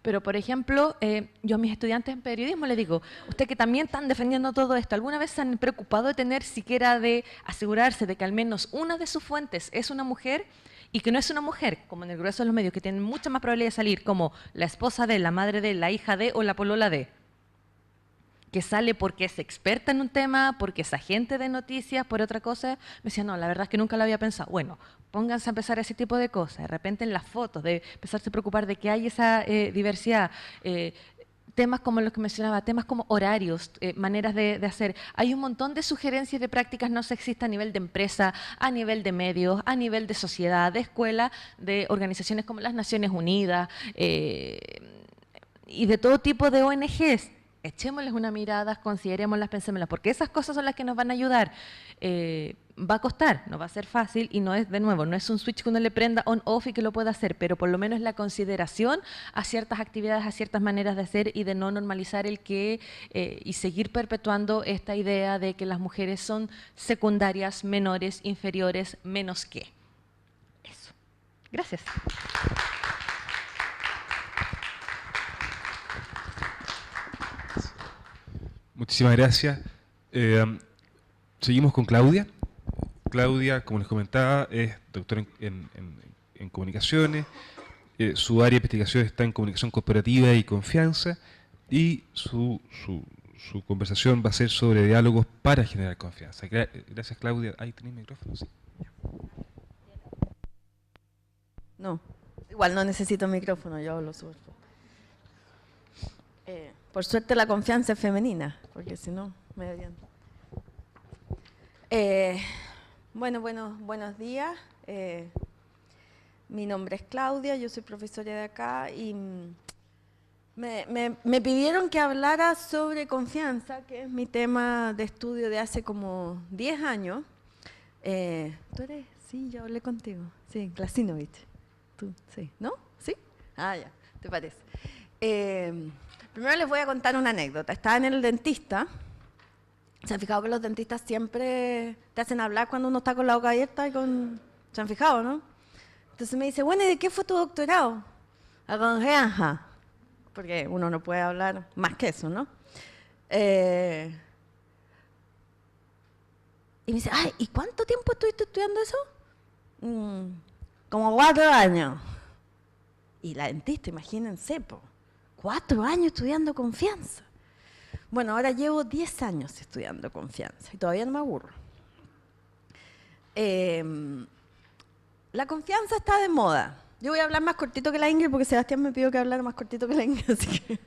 Pero, por ejemplo, yo a mis estudiantes en periodismo les digo, usted que también están defendiendo todo esto, ¿alguna vez se han preocupado de tener siquiera de asegurarse de que al menos una de sus fuentes es una mujer y que no es una mujer, como en el grueso de los medios, que tienen mucha más probabilidad de salir como la esposa de, la madre de, la hija de o la polola de? Que sale porque es experta en un tema, porque es agente de noticias, por otra cosa. Me decía, no, la verdad es que nunca lo había pensado. Bueno, pónganse a empezar ese tipo de cosas. De repente en las fotos, de empezarse a preocupar de que hay esa diversidad. Temas como los que mencionaba, temas como horarios, maneras de hacer. Hay un montón de sugerencias de prácticas no sexistas a nivel de empresa, a nivel de medios, a nivel de sociedad, de escuela, de organizaciones como las Naciones Unidas y de todo tipo de ONGs. Echémosles una mirada, considerémoslas, pensémoslas, porque esas cosas son las que nos van a ayudar. Va a costar, no va a ser fácil y no es, de nuevo, no es un switch que uno le prenda on-off y que lo pueda hacer, pero por lo menos la consideración a ciertas actividades, a ciertas maneras de hacer y de no normalizar el que y seguir perpetuando esta idea de que las mujeres son secundarias, menores, inferiores, menos que. Eso. Gracias. Muchísimas gracias. Seguimos con Claudia. Claudia, como les comentaba, es doctora en comunicaciones. Su área de investigación está en comunicación corporativa y confianza. Y su conversación va a ser sobre diálogos para generar confianza. Gracias, Claudia. ¿Ahí tenéis micrófono? Sí. No, igual no necesito micrófono, yo hablo súper poco. Por suerte la confianza es femenina, porque si no, me darían. Buenos días. Mi nombre es Claudia, yo soy profesora de acá y me pidieron que hablara sobre confianza, que es mi tema de estudio de hace como 10 años. ¿Tú eres? Sí, yo hablé contigo. Sí, Klasinovich. ¿Tú? Sí. ¿No? ¿Sí? Ah, ya, ¿te parece? Primero les voy a contar una anécdota. Estaba en el dentista. ¿Se han fijado que los dentistas siempre te hacen hablar cuando uno está con la boca abierta y con... ¿Se han fijado, no? Entonces me dice, bueno, ¿y de qué fue tu doctorado? A confianza. Porque uno no puede hablar más que eso, ¿no? Y me dice, ay, ¿y cuánto tiempo estuviste estudiando eso? Como 4 años. Y la dentista, imagínense, 4 años estudiando confianza. Bueno, ahora llevo 10 años estudiando confianza y todavía no me aburro. La confianza está de moda. Yo voy a hablar más cortito que la Ingrid porque Sebastián me pidió que hablara más cortito que la Ingrid, así que...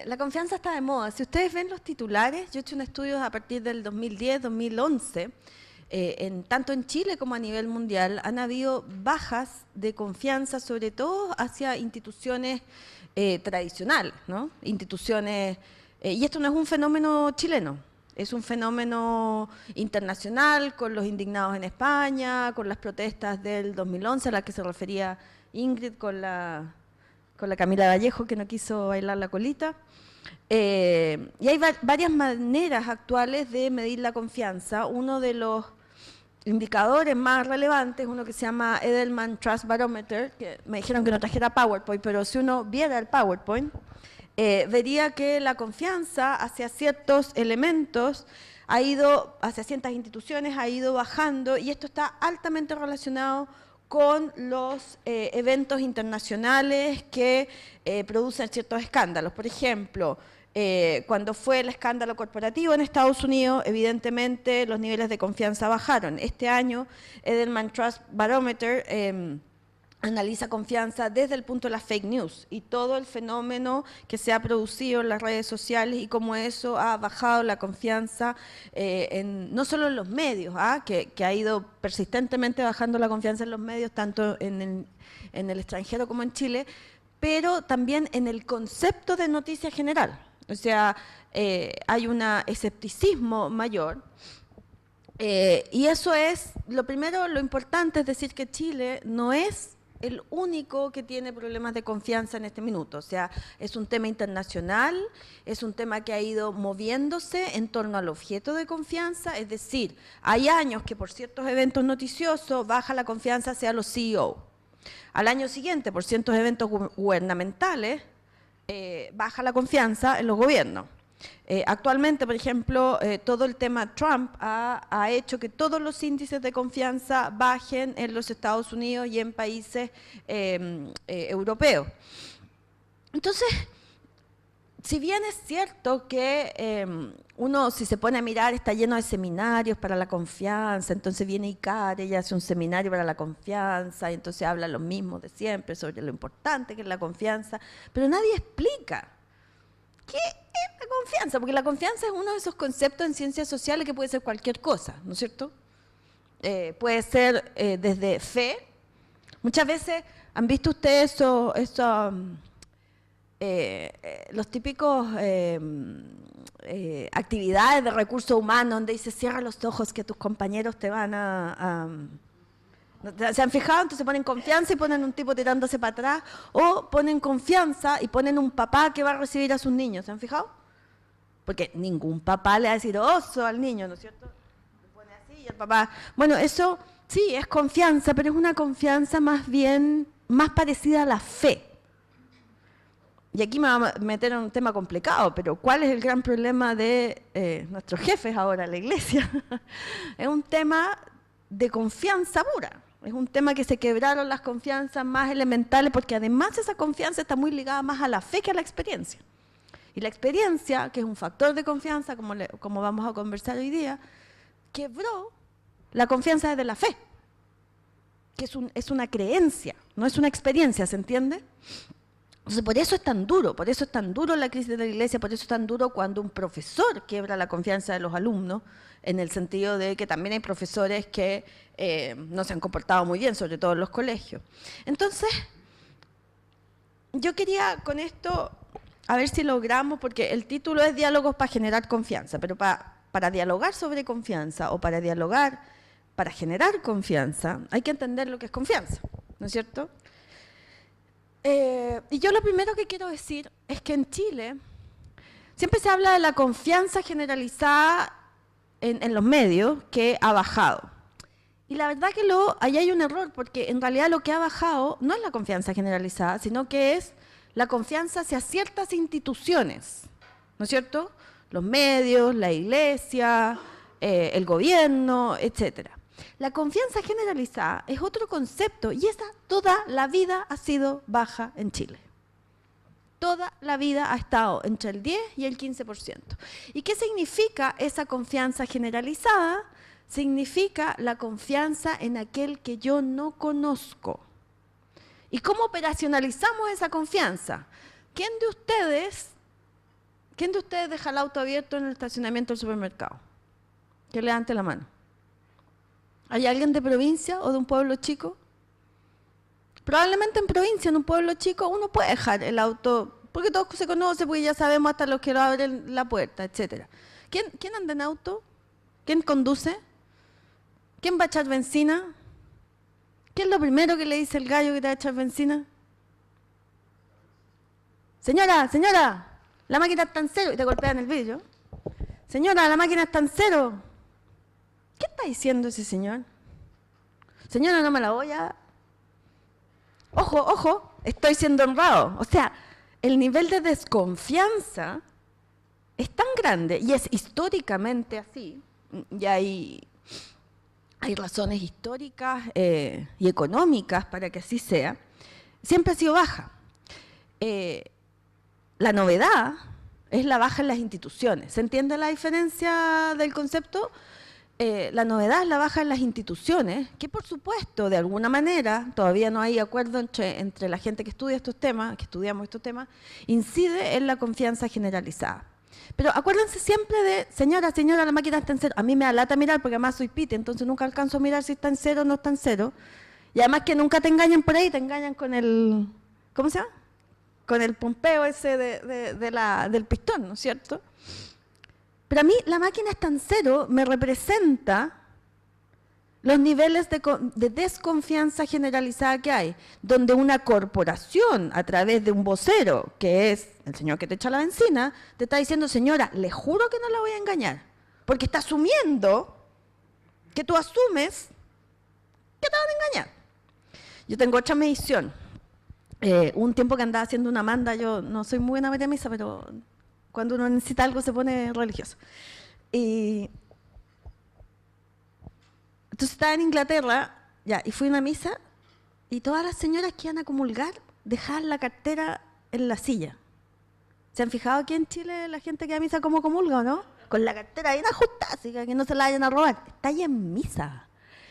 la confianza está de moda. Si ustedes ven los titulares, yo he hecho un estudio a partir del 2010, 2011, tanto en Chile como a nivel mundial, han habido bajas de confianza, sobre todo hacia instituciones tradicionales, ¿no? Instituciones, y esto no es un fenómeno chileno, es un fenómeno internacional, con los indignados en España, con las protestas del 2011 a las que se refería Ingrid, con la Camila Vallejo, que no quiso bailar la colita. Y hay varias maneras actuales de medir la confianza. Uno de los indicadores más relevantes, uno que se llama Edelman Trust Barometer, que me dijeron que no trajera PowerPoint, pero si uno viera el PowerPoint, vería que la confianza hacia ciertos elementos ha ido, hacia ciertas instituciones, ha ido bajando, y esto está altamente relacionado con los eventos internacionales que producen ciertos escándalos. Por ejemplo, cuando fue el escándalo corporativo en Estados Unidos, evidentemente los niveles de confianza bajaron. Este año, Edelman Trust Barometer analiza confianza desde el punto de las fake news y todo el fenómeno que se ha producido en las redes sociales y cómo eso ha bajado la confianza, no solo en los medios, que ha ido persistentemente bajando la confianza en los medios, tanto en el extranjero como en Chile, pero también en el concepto de noticia general. O sea, hay un escepticismo mayor. Y eso es, lo primero, lo importante es decir que Chile no es el único que tiene problemas de confianza en este minuto. O sea, es un tema internacional, es un tema que ha ido moviéndose en torno al objeto de confianza, es decir, hay años que por ciertos eventos noticiosos baja la confianza hacia los CEO. Al año siguiente, por ciertos eventos gubernamentales, baja la confianza en los gobiernos. Actualmente, por ejemplo, todo el tema Trump ha hecho que todos los índices de confianza bajen en los Estados Unidos y en países europeos. Entonces, si bien es cierto que uno, si se pone a mirar, está lleno de seminarios para la confianza, entonces viene ICARE y hace un seminario para la confianza, y entonces habla lo mismo de siempre sobre lo importante que es la confianza, pero nadie explica qué es la confianza, porque la confianza es uno de esos conceptos en ciencias sociales que puede ser cualquier cosa, ¿no es cierto? Puede ser desde fe. Muchas veces han visto ustedes los típicos actividades de recursos humanos donde dice cierra los ojos que tus compañeros te van ¿se han fijado? Entonces ponen confianza y ponen un tipo tirándose para atrás, o ponen confianza y ponen un papá que va a recibir a sus niños. ¿Se han fijado? Porque ningún papá le va a decir oso al niño, ¿no es cierto? Se pone así y el papá... Bueno, eso sí, es confianza, pero es una confianza más bien, más parecida a la fe. Y aquí me va a meter en un tema complicado, pero ¿cuál es el gran problema de nuestros jefes ahora, la iglesia? Es un tema de confianza pura. Es un tema que se quebraron las confianzas más elementales, porque además esa confianza está muy ligada más a la fe que a la experiencia. Y la experiencia, que es un factor de confianza, como vamos a conversar hoy día, quebró la confianza desde la fe, que es una creencia, no es una experiencia, ¿se entiende? Entonces, por eso es tan duro la crisis de la iglesia, por eso es tan duro cuando un profesor quiebra la confianza de los alumnos, en el sentido de que también hay profesores que no se han comportado muy bien, sobre todo en los colegios. Entonces, yo quería con esto, a ver si logramos, porque el título es Diálogos para generar confianza, pero para dialogar sobre confianza o para dialogar, para generar confianza, hay que entender lo que es confianza, ¿no es cierto? Y yo lo primero que quiero decir es que en Chile siempre se habla de la confianza generalizada en los medios que ha bajado. Y la verdad que ahí hay un error, porque en realidad lo que ha bajado no es la confianza generalizada, sino que es la confianza hacia ciertas instituciones, ¿no es cierto? Los medios, la iglesia, el gobierno, etcétera. La confianza generalizada es otro concepto y esa toda la vida ha sido baja en Chile. Toda la vida ha estado entre el 10 y el 15%. ¿Y qué significa esa confianza generalizada? Significa la confianza en aquel que yo no conozco. ¿Y cómo operacionalizamos esa confianza? ¿Quién de ustedes deja el auto abierto en el estacionamiento del supermercado? Que levante la mano. ¿Hay alguien de provincia o de un pueblo chico? Probablemente en provincia, en un pueblo chico, uno puede dejar el auto, porque todos se conocen, porque ya sabemos hasta los que lo abren la puerta, etc. ¿Quién anda en auto? ¿Quién conduce? ¿Quién va a echar benzina? ¿Qué es lo primero que le dice el gallo que te va a echar benzina? Señora, la máquina está en cero, y te golpean el vidrio. Señora, la máquina está en cero. ¿Qué está diciendo ese señor? Señora, no me la voy a... Ojo, ojo, estoy siendo honrado. O sea, el nivel de desconfianza es tan grande y es históricamente así, y hay razones históricas y económicas para que así sea, siempre ha sido baja. La novedad es la baja en las instituciones. ¿Se entiende la diferencia del concepto? La novedad es la baja en las instituciones, que por supuesto, de alguna manera, todavía no hay acuerdo entre la gente que estudia estos temas, que estudiamos estos temas, incide en la confianza generalizada. Pero acuérdense siempre de, señora, la máquina está en cero. A mí me da lata mirar porque además soy pite, entonces nunca alcanzo a mirar si está en cero o no está en cero. Y además que nunca te engañan por ahí, te engañan con el, ¿cómo se llama? Con el pompeo ese del pistón, ¿no es cierto? Pero a mí la máquina está en cero me representa los niveles de desconfianza generalizada que hay, donde una corporación, a través de un vocero, que es el señor que te echa la benzina, te está diciendo, señora, le juro que no la voy a engañar, porque está asumiendo que tú asumes que te van a engañar. Yo tengo otra medición. Un tiempo que andaba haciendo una manda, yo no soy muy buena a misa, pero cuando uno necesita algo se pone religioso. Y entonces estaba en Inglaterra, ya, y fui a una misa, y todas las señoras que iban a comulgar dejaban la cartera en la silla. ¿Se han fijado aquí en Chile la gente que va a misa cómo comulga o no? Con la cartera bien ajustada, así que no se la vayan a robar. Está ahí en misa,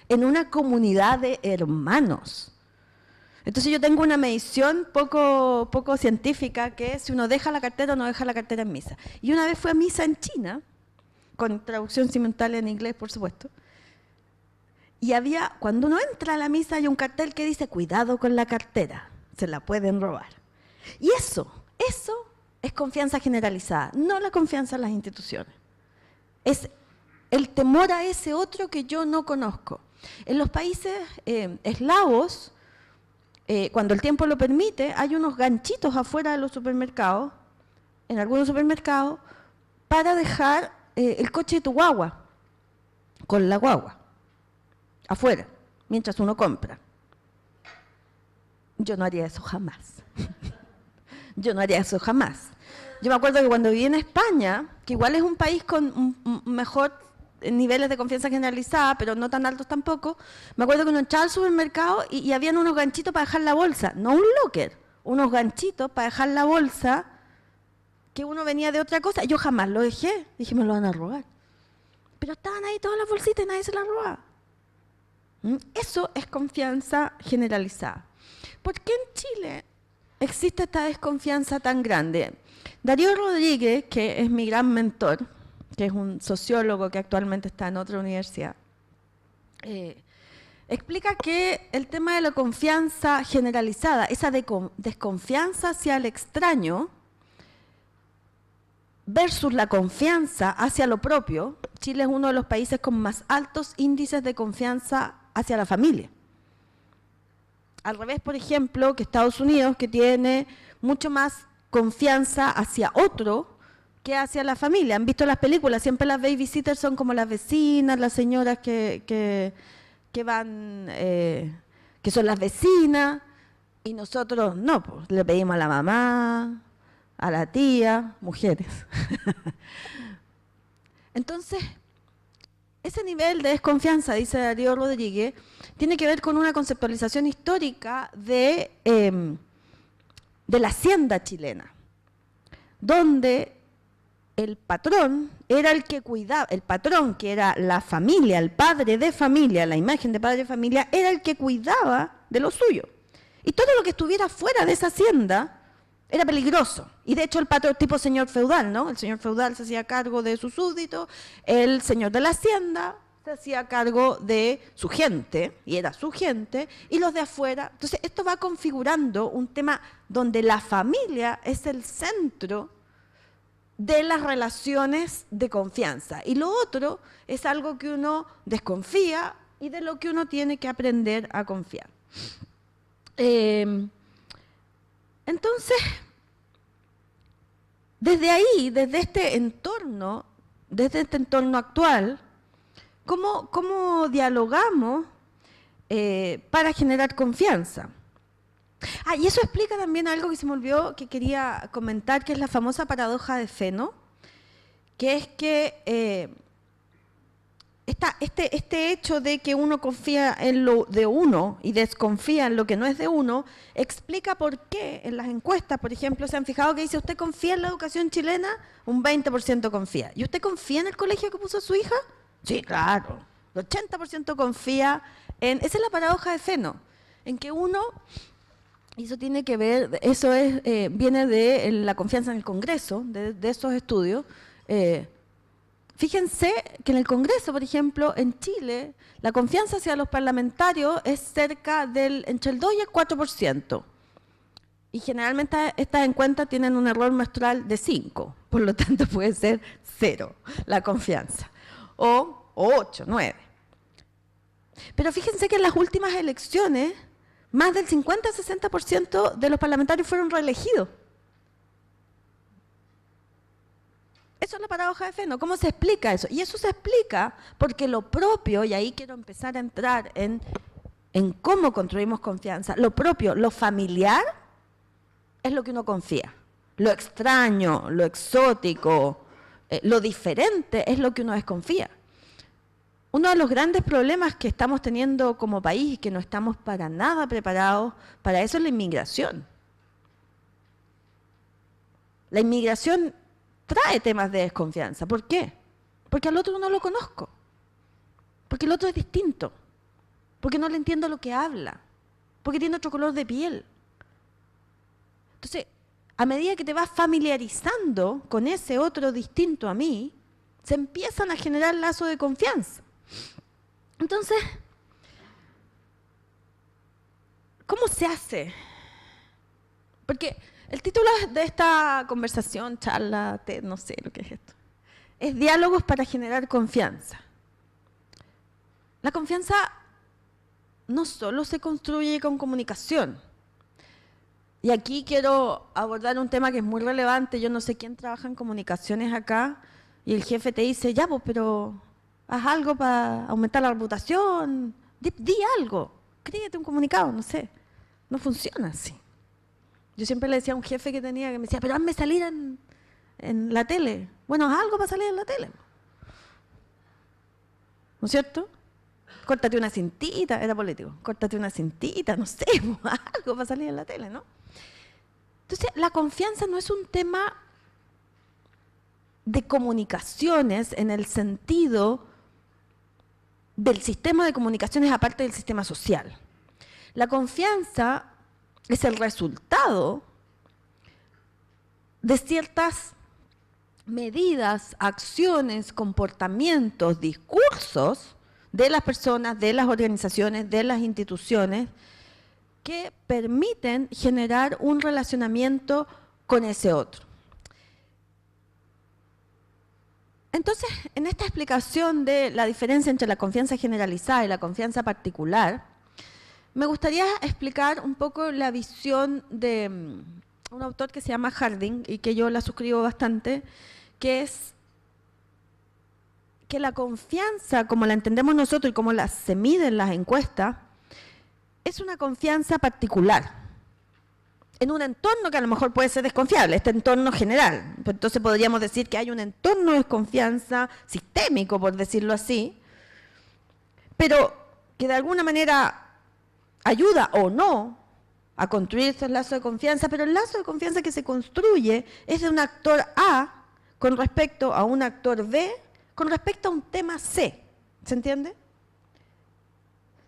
en una comunidad de hermanos. Entonces yo tengo una medición poco científica, que es si uno deja la cartera o no deja la cartera en misa. Y una vez fui a misa en China, con traducción simultánea en inglés, por supuesto, y cuando uno entra a la misa hay un cartel que dice, cuidado con la cartera, se la pueden robar. Y eso es confianza generalizada, no la confianza en las instituciones. Es el temor a ese otro que yo no conozco. En los países eslavos, cuando el tiempo lo permite, hay unos ganchitos afuera de los supermercados, en algunos supermercados, para dejar el coche de tu guagua, con la guagua, afuera, mientras uno compra. Yo no haría eso jamás. Yo no haría eso jamás. Yo me acuerdo que cuando viví en España, que igual es un país con mejor niveles de confianza generalizada, pero no tan altos tampoco, me acuerdo que uno entraba al supermercado y habían unos ganchitos para dejar la bolsa, no un locker, unos ganchitos para dejar la bolsa, que uno venía de otra cosa. Yo jamás lo dejé, dije, me lo van a robar. Pero estaban ahí todas las bolsitas y nadie se las robaba. Eso es confianza generalizada. ¿Por qué en Chile existe esta desconfianza tan grande? Darío Rodríguez, que es mi gran mentor, que es un sociólogo que actualmente está en otra universidad, explica que el tema de la confianza generalizada, esa desconfianza hacia el extraño, versus la confianza hacia lo propio, Chile es uno de los países con más altos índices de confianza hacia la familia. Al revés, por ejemplo, que Estados Unidos, que tiene mucho más confianza hacia otro que hacia la familia. ¿Han visto las películas? Siempre las babysitters son como las vecinas, las señoras que van, que son las vecinas, y nosotros no, pues, le pedimos a la mamá, a la tía, mujeres. Entonces, ese nivel de desconfianza, dice Darío Rodríguez, tiene que ver con una conceptualización histórica de la hacienda chilena, donde el patrón era el que cuidaba, el patrón que era la familia, el padre de familia, la imagen de padre de familia, era el que cuidaba de lo suyo. Y todo lo que estuviera fuera de esa hacienda era peligroso. Y de hecho el patrón, tipo señor feudal, ¿no? El señor feudal se hacía cargo de su súbdito, el señor de la hacienda se hacía cargo de su gente, y era su gente, y los de afuera. Entonces esto va configurando un tema donde la familia es el centro de las relaciones de confianza. Y lo otro es algo que uno desconfía y de lo que uno tiene que aprender a confiar. Entonces, desde ahí, desde este entorno actual, ¿Cómo dialogamos para generar confianza? Y eso explica también algo que se me olvidó, que quería comentar, que es la famosa paradoja de Feno, que es que este hecho de que uno confía en lo de uno y desconfía en lo que no es de uno, explica por qué en las encuestas, por ejemplo, se han fijado que dice, ¿usted confía en la educación chilena? Un 20% confía. ¿Y usted confía en el colegio que puso su hija? Sí, claro. El 80% confía en... Esa es la paradoja de Feno, en que uno... Y eso tiene que ver, eso es viene de la confianza en el Congreso, de esos estudios. Fíjense que en el Congreso, por ejemplo, en Chile, la confianza hacia los parlamentarios es cerca entre el 2 y el 4%. Y generalmente estas encuestas tienen un error muestral de 5, por lo tanto puede ser 0 la confianza, o 8, 9. Pero fíjense que en las últimas elecciones, más del 50-60% de los parlamentarios fueron reelegidos. Eso es la paradoja de Feno. ¿Cómo se explica eso? Y eso se explica porque lo propio, y ahí quiero empezar a entrar en cómo construimos confianza, lo propio, lo familiar, es lo que uno confía. Lo extraño, lo exótico, lo diferente es lo que uno desconfía. Uno de los grandes problemas que estamos teniendo como país y que no estamos para nada preparados para eso es la inmigración. La inmigración trae temas de desconfianza. ¿Por qué? Porque al otro no lo conozco. Porque el otro es distinto. Porque no le entiendo lo que habla. Porque tiene otro color de piel. Entonces, a medida que te vas familiarizando con ese otro distinto a mí, se empiezan a generar lazos de confianza. Entonces, ¿cómo se hace? Porque el título de esta conversación, charla, no sé lo que es esto, es diálogos para generar confianza. La confianza no solo se construye con comunicación. Y aquí quiero abordar un tema que es muy relevante. Yo no sé quién trabaja en comunicaciones acá y el jefe te dice, ya, pues, pero haz algo para aumentar la reputación, di algo, créate un comunicado, no sé. No funciona así. Yo siempre le decía a un jefe que tenía, que me decía, pero hazme salir en la tele. Bueno, haz algo para salir en la tele. ¿No es cierto? Córtate una cintita, era político, córtate una cintita, no sé, haz algo para salir en la tele, ¿no? Entonces, la confianza no es un tema de comunicaciones en el sentido del sistema de comunicaciones aparte del sistema social. La confianza es el resultado de ciertas medidas, acciones, comportamientos, discursos de las personas, de las organizaciones, de las instituciones que permiten generar un relacionamiento con ese otro. Entonces, en esta explicación de la diferencia entre la confianza generalizada y la confianza particular, me gustaría explicar un poco la visión de un autor que se llama Harding y que yo la suscribo bastante, que es que la confianza, como la entendemos nosotros y como se mide en las encuestas, es una confianza particular en un entorno que a lo mejor puede ser desconfiable, este entorno general. Entonces podríamos decir que hay un entorno de desconfianza sistémico, por decirlo así, pero que de alguna manera ayuda o no a construir estos lazos de confianza, pero el lazo de confianza que se construye es de un actor A con respecto a un actor B, con respecto a un tema C. ¿Se entiende?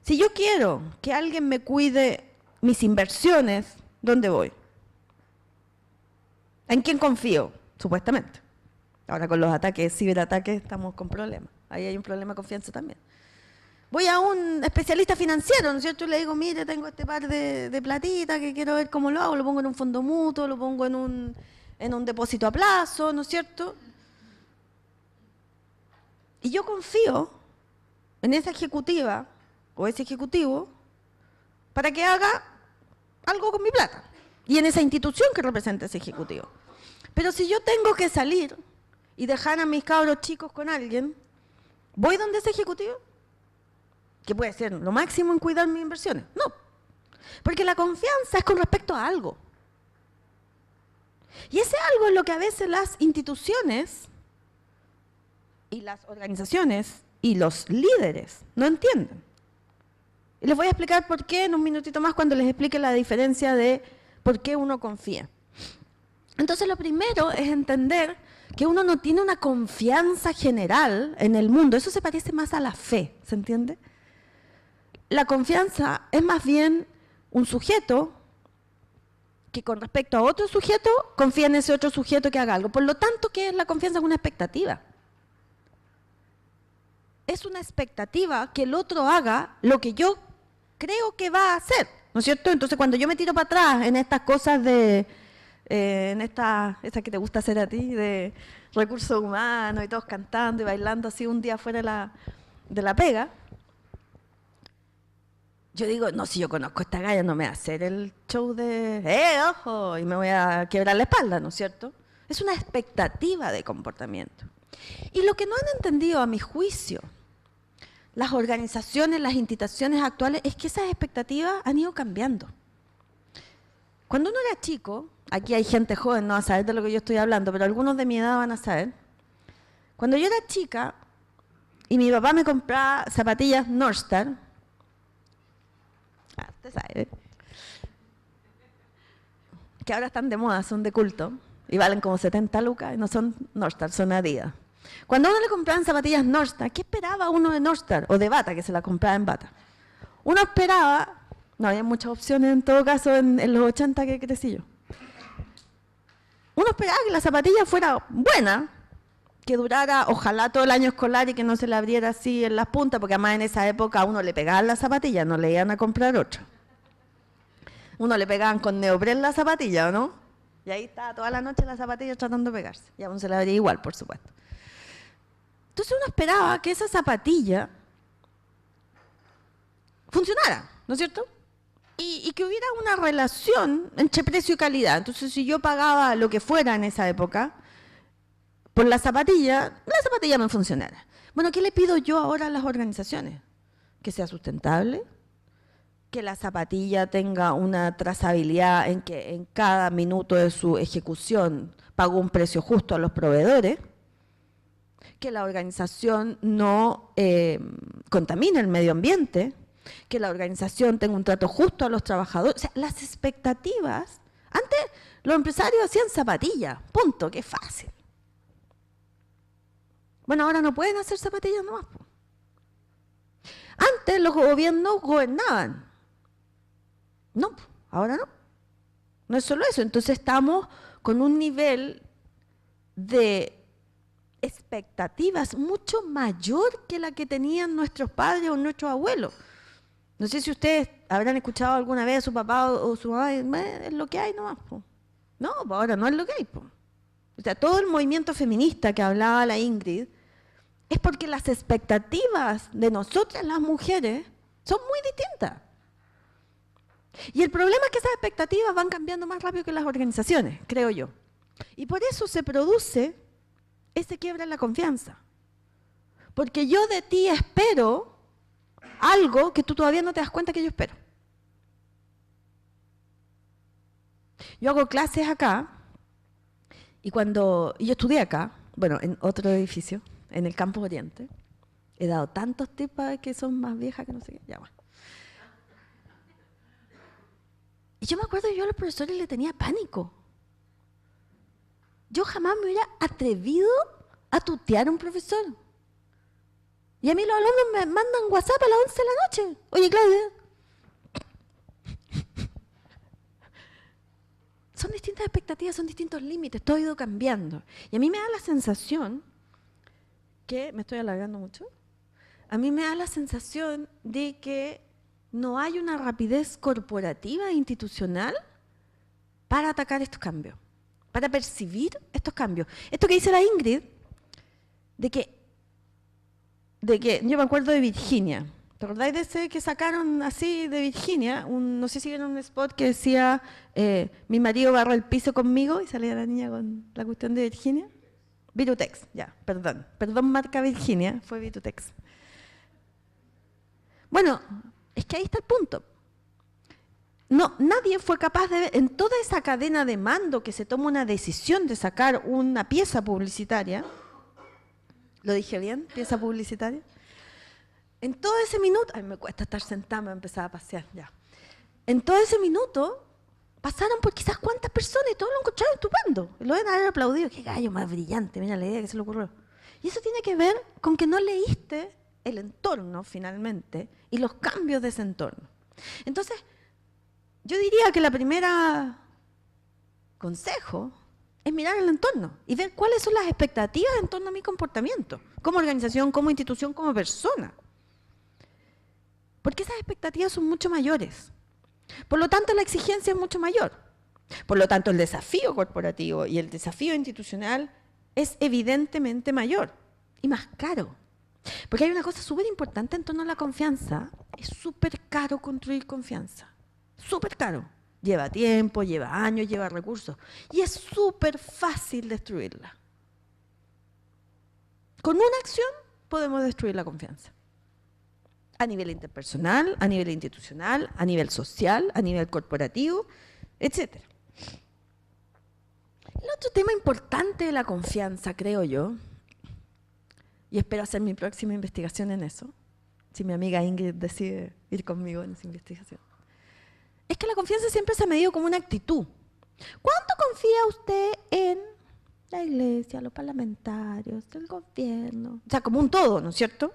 Si yo quiero que alguien me cuide mis inversiones, ¿dónde voy? ¿En quién confío? Supuestamente. Ahora con los ataques, ciberataques, estamos con problemas. Ahí hay un problema de confianza también. Voy a un especialista financiero, ¿no es cierto? Y le digo, mire, tengo este par de platita que quiero ver cómo lo hago. Lo pongo en un fondo mutuo, lo pongo en un depósito a plazo, ¿no es cierto? Y yo confío en esa ejecutiva o ese ejecutivo para que haga algo con mi plata y en esa institución que representa ese ejecutivo. Pero si yo tengo que salir y dejar a mis cabros chicos con alguien, ¿Voy donde ese ejecutivo? Que puede ser lo máximo en cuidar mis inversiones. No, porque la confianza es con respecto a algo. Y ese algo es lo que a veces las instituciones y las organizaciones y los líderes no entienden. Y les voy a explicar por qué en un minutito más cuando les explique la diferencia de por qué uno confía. Entonces lo primero es entender que uno no tiene una confianza general en el mundo. Eso se parece más a la fe, ¿se entiende? La confianza es más bien un sujeto que con respecto a otro sujeto confía en ese otro sujeto que haga algo. Por lo tanto, ¿qué es la confianza? Es una expectativa. Es una expectativa que el otro haga lo que yo creo que va a hacer, ¿no es cierto? Entonces, cuando yo me tiro para atrás en estas cosas de, esa que te gusta hacer a ti, de recursos humanos y todos cantando y bailando así un día fuera de la pega, yo digo, no, si yo conozco a esta galla, no me va a hacer el show de, ojo, y me voy a quebrar la espalda, ¿no es cierto? Es una expectativa de comportamiento. Y lo que no han entendido, a mi juicio, las organizaciones, las instituciones actuales, es que esas expectativas han ido cambiando. Cuando uno era chico, aquí hay gente joven, no va a saber de lo que yo estoy hablando, pero algunos de mi edad van a saber. Cuando yo era chica y mi papá me compraba zapatillas Northstar, usted sabe, que ahora están de moda, son de culto, y valen como 70 lucas, y no son Northstar, son Adidas. Cuando a uno le compraban zapatillas Northstar, ¿qué esperaba uno de Northstar? O de Bata, que se la compraba en Bata. Uno esperaba, no había muchas opciones en todo caso en los 80 que crecí yo. Uno esperaba que la zapatilla fuera buena, que durara ojalá todo el año escolar y que no se le abriera así en las puntas, porque además en esa época a uno le pegaban las zapatillas, no le iban a comprar otra. Uno le pegaban con neopren la zapatilla, ¿o no? Y ahí estaba toda la noche la zapatilla tratando de pegarse. Y a uno se le abría igual, por supuesto. Entonces uno esperaba que esa zapatilla funcionara, ¿no es cierto? Y que hubiera una relación entre precio y calidad. Entonces si yo pagaba lo que fuera en esa época por la zapatilla me funcionara. Bueno, ¿qué le pido yo ahora a las organizaciones? Que sea sustentable, que la zapatilla tenga una trazabilidad en que en cada minuto de su ejecución pagó un precio justo a los proveedores, que la organización no contamine el medio ambiente, que la organización tenga un trato justo a los trabajadores. O sea, las expectativas, antes los empresarios hacían zapatillas, punto, qué fácil. Bueno, ahora no pueden hacer zapatillas nomás. Antes los gobiernos gobernaban. No, ahora no. No es solo eso. Entonces estamos con un nivel de expectativas mucho mayor que la que tenían nuestros padres o nuestros abuelos. No sé si ustedes habrán escuchado alguna vez a su papá o su mamá, es lo que hay nomás. Po. No, ahora no es lo que hay. Po. O sea, todo el movimiento feminista que hablaba la Ingrid es porque las expectativas de nosotras las mujeres son muy distintas. Y el problema es que esas expectativas van cambiando más rápido que las organizaciones, creo yo. Y por eso se produce ese quiebra en la confianza. Porque yo de ti espero algo que tú todavía no te das cuenta que yo espero. Yo hago clases acá y yo estudié acá, bueno, en otro edificio, en el Campus Oriente. He dado tantos tips que son más viejas que no sé qué. Ya, bueno. Y yo me acuerdo que yo a los profesores le tenía pánico. Yo jamás me hubiera atrevido a tutear a un profesor. Y a mí los alumnos me mandan WhatsApp a las 11 de la noche. Oye, Claudia. Son distintas expectativas, son distintos límites, todo ha ido cambiando. Y a mí me da la sensación que, me estoy alargando mucho, a mí me da la sensación de que no hay una rapidez corporativa e institucional para atacar estos cambios, para percibir estos cambios. Esto que dice la Ingrid, de que yo me acuerdo de Virginia. ¿Te acordáis de ese que sacaron así de Virginia? No sé si vieron un spot que decía, mi marido barra el piso conmigo, y salía la niña con la cuestión de Virginia. Virutex, ya, perdón. Perdón, marca Virginia, fue Virutex. Bueno, es que ahí está el punto. No, nadie fue capaz de ver, en toda esa cadena de mando que se toma una decisión de sacar una pieza publicitaria, ¿lo dije bien? ¿Pieza publicitaria? En todo ese minuto, ay, me cuesta estar sentada, me empezaba a pasear, ya. En todo ese minuto pasaron por quizás cuántas personas y todos lo encontraron estupendo. Lo deben haber aplaudido, qué gallo más brillante, mira la idea que se le ocurrió. Y eso tiene que ver con que no leíste el entorno, finalmente, y los cambios de ese entorno. Entonces, yo diría que la primera consejo es mirar el entorno y ver cuáles son las expectativas en torno a mi comportamiento, como organización, como institución, como persona. Porque esas expectativas son mucho mayores. Por lo tanto, la exigencia es mucho mayor. Por lo tanto, el desafío corporativo y el desafío institucional es evidentemente mayor y más caro. Porque hay una cosa súper importante en torno a la confianza. Es súper caro construir confianza. Súper caro. Lleva tiempo, lleva años, lleva recursos. Y es súper fácil destruirla. Con una acción podemos destruir la confianza. A nivel interpersonal, a nivel institucional, a nivel social, a nivel corporativo, etc. El otro tema importante de la confianza, creo yo, y espero hacer mi próxima investigación en eso, si mi amiga Ingrid decide ir conmigo en esa investigación, es que la confianza siempre se ha medido como una actitud. ¿Cuánto confía usted en la iglesia, los parlamentarios, el gobierno? O sea, como un todo, ¿no es cierto?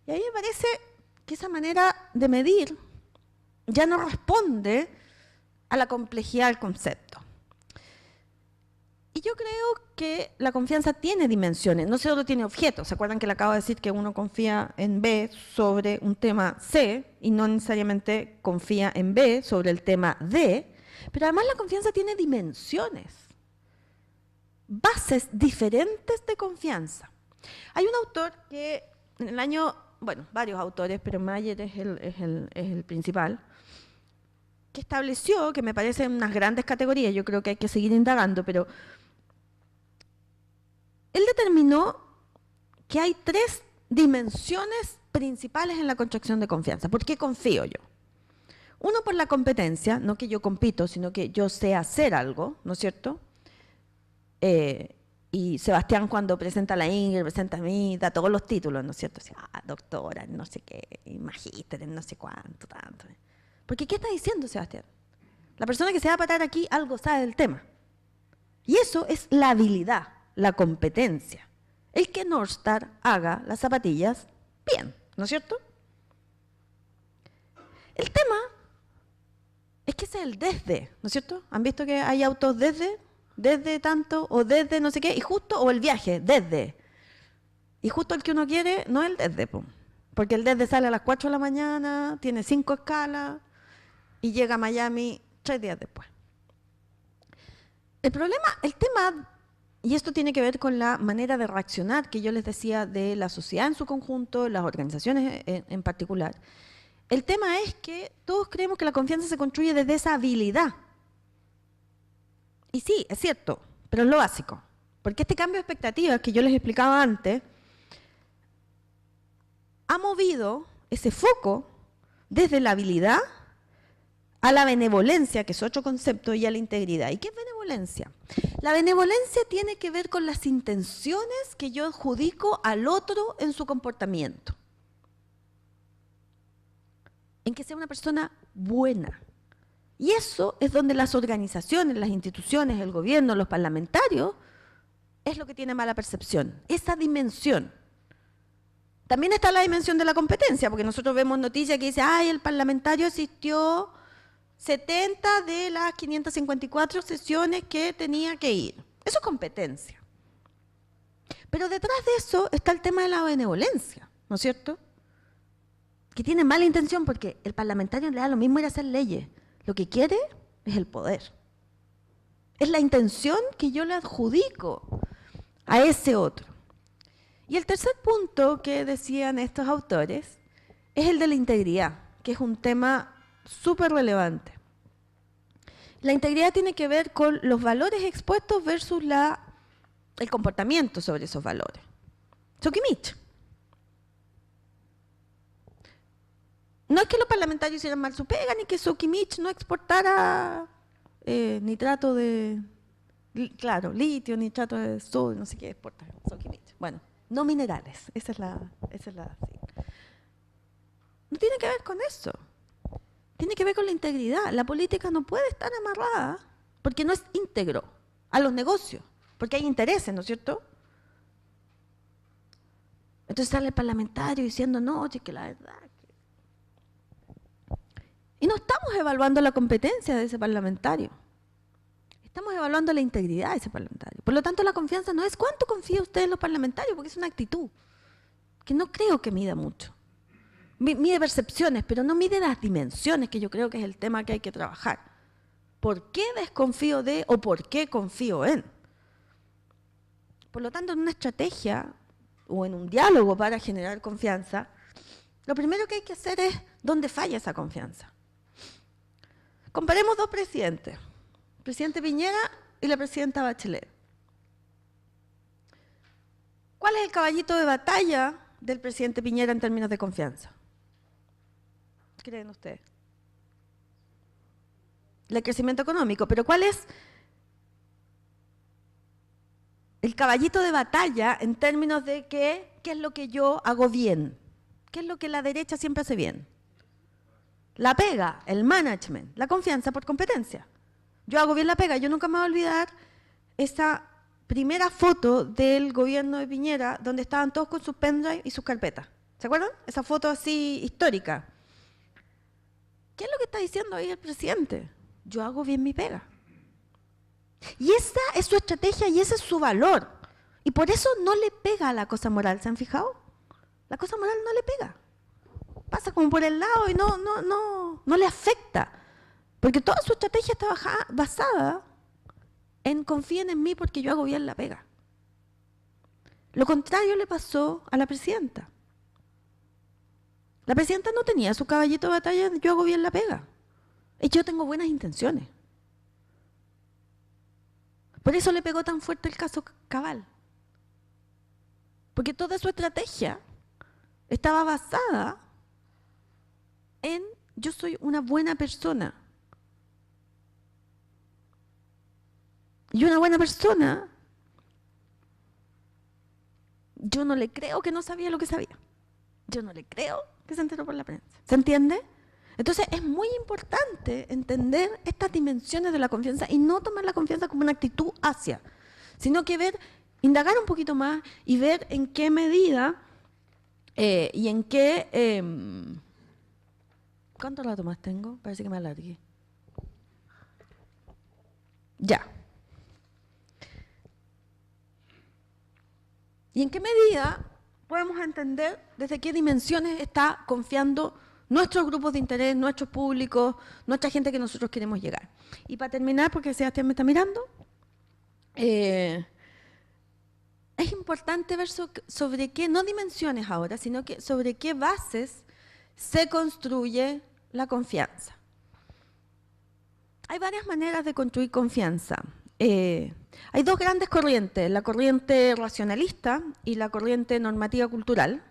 Y a mí me parece que esa manera de medir ya no responde a la complejidad del concepto. Y yo creo que la confianza tiene dimensiones, no solo tiene objetos. ¿Se acuerdan que le acabo de decir que uno confía en B sobre un tema C y no necesariamente confía en B sobre el tema D? Pero además la confianza tiene dimensiones, bases diferentes de confianza. Hay un autor que en el año, bueno, varios autores, pero Mayer es el principal, que estableció, que me parecen unas grandes categorías, yo creo que hay que seguir indagando, pero él determinó que hay 3 dimensiones principales en la construcción de confianza. ¿Por qué confío yo? Uno, por la competencia, no que yo compito, sino que yo sé hacer algo, ¿no es cierto? Y Sebastián, cuando presenta a la Ingrid, presenta a mí, da todos los títulos, ¿no es cierto? Así, doctora, no sé qué, magíster, no sé cuánto, tanto. Porque ¿qué está diciendo Sebastián? La persona que se va a parar aquí algo sabe del tema. Y eso es la habilidad, la competencia. El que Northstar haga las zapatillas bien, ¿no es cierto? El tema es que ese es el desde, ¿no es cierto? ¿Han visto que hay autos desde tanto, o desde no sé qué, y justo, o el viaje, desde? Y justo el que uno quiere no es el desde, porque el desde sale a las 4 de la mañana, tiene 5 escalas, y llega a Miami 3 días después. El tema, y esto tiene que ver con la manera de reaccionar que yo les decía de la sociedad en su conjunto, las organizaciones en particular. El tema es que todos creemos que la confianza se construye desde esa habilidad. Y sí, es cierto, pero es lo básico. Porque este cambio de expectativas que yo les explicaba antes ha movido ese foco desde la habilidad a la benevolencia, que es otro concepto, y a la integridad. ¿Y qué es benevolencia? La benevolencia tiene que ver con las intenciones que yo adjudico al otro en su comportamiento. En que sea una persona buena. Y eso es donde las organizaciones, las instituciones, el gobierno, los parlamentarios, es lo que tiene mala percepción. Esa dimensión. También está la dimensión de la competencia, porque nosotros vemos noticias que dicen, el parlamentario asistió 70 de las 554 sesiones que tenía que ir. Eso es competencia. Pero detrás de eso está el tema de la benevolencia, ¿no es cierto? Que tiene mala intención porque el parlamentario le da lo mismo ir a hacer leyes. Lo que quiere es el poder. Es la intención que yo le adjudico a ese otro. Y el tercer punto que decían estos autores es el de la integridad, que es un tema súper relevante. La integridad tiene que ver con los valores expuestos versus la el comportamiento sobre esos valores. Sokimich. No es que los parlamentarios hicieran mal su pega, ni que Sokimich no exportara nitrato de, litio, nitrato de sodio, no sé qué exporta Sokimich. Bueno, no minerales, esa es la sí. No tiene que ver con eso. Tiene que ver con la integridad. La política no puede estar amarrada, porque no es íntegro, a los negocios, porque hay intereses, ¿no es cierto? Entonces sale el parlamentario diciendo, no, oye, que la verdad. Y no estamos evaluando la competencia de ese parlamentario. Estamos evaluando la integridad de ese parlamentario. Por lo tanto, la confianza no es cuánto confía usted en los parlamentarios, porque es una actitud que no creo que mida mucho. Mide percepciones, pero no mide las dimensiones, que yo creo que es el tema que hay que trabajar. ¿Por qué desconfío de o por qué confío en? Por lo tanto, en una estrategia o en un diálogo para generar confianza, lo primero que hay que hacer es dónde falla esa confianza. Comparemos dos presidentes, el presidente Piñera y la presidenta Bachelet. ¿Cuál es el caballito de batalla del presidente Piñera en términos de confianza? ¿Qué creen ustedes? El crecimiento económico, pero ¿cuál es el caballito de batalla en términos de qué es lo que yo hago bien? ¿Qué es lo que la derecha siempre hace bien? La pega, el management, la confianza por competencia. Yo hago bien la pega. Yo nunca me voy a olvidar esa primera foto del gobierno de Piñera donde estaban todos con sus pendrive y sus carpetas. ¿Se acuerdan? Esa foto así histórica. ¿Qué es lo que está diciendo ahí el presidente? Yo hago bien mi pega. Y esa es su estrategia y ese es su valor. Y por eso no le pega a la cosa moral, ¿se han fijado? La cosa moral no le pega. Pasa como por el lado y no le afecta. Porque toda su estrategia está basada en confíen en mí porque yo hago bien la pega. Lo contrario le pasó a la presidenta. La presidenta no tenía su caballito de batalla de yo hago bien la pega. Y yo tengo buenas intenciones. Por eso le pegó tan fuerte el caso Cabal. Porque toda su estrategia estaba basada en yo soy una buena persona. Y una buena persona, yo no le creo que no sabía lo que sabía. Yo no le creo que se enteró por la prensa. ¿Se entiende? Entonces es muy importante entender estas dimensiones de la confianza y no tomar la confianza como una actitud hacia, sino que indagar un poquito más y ver en qué medida y en qué... ¿Cuánto rato más tengo? Parece que me alargué. Ya. ¿Y en qué medida podemos entender desde qué dimensiones está confiando nuestros grupos de interés, nuestros públicos, nuestra gente que nosotros queremos llegar? Y para terminar, porque Sebastián me está mirando, es importante ver sobre qué, no dimensiones ahora, sino que sobre qué bases se construye la confianza. Hay varias maneras de construir confianza. Hay dos grandes corrientes, la corriente racionalista y la corriente normativa cultural,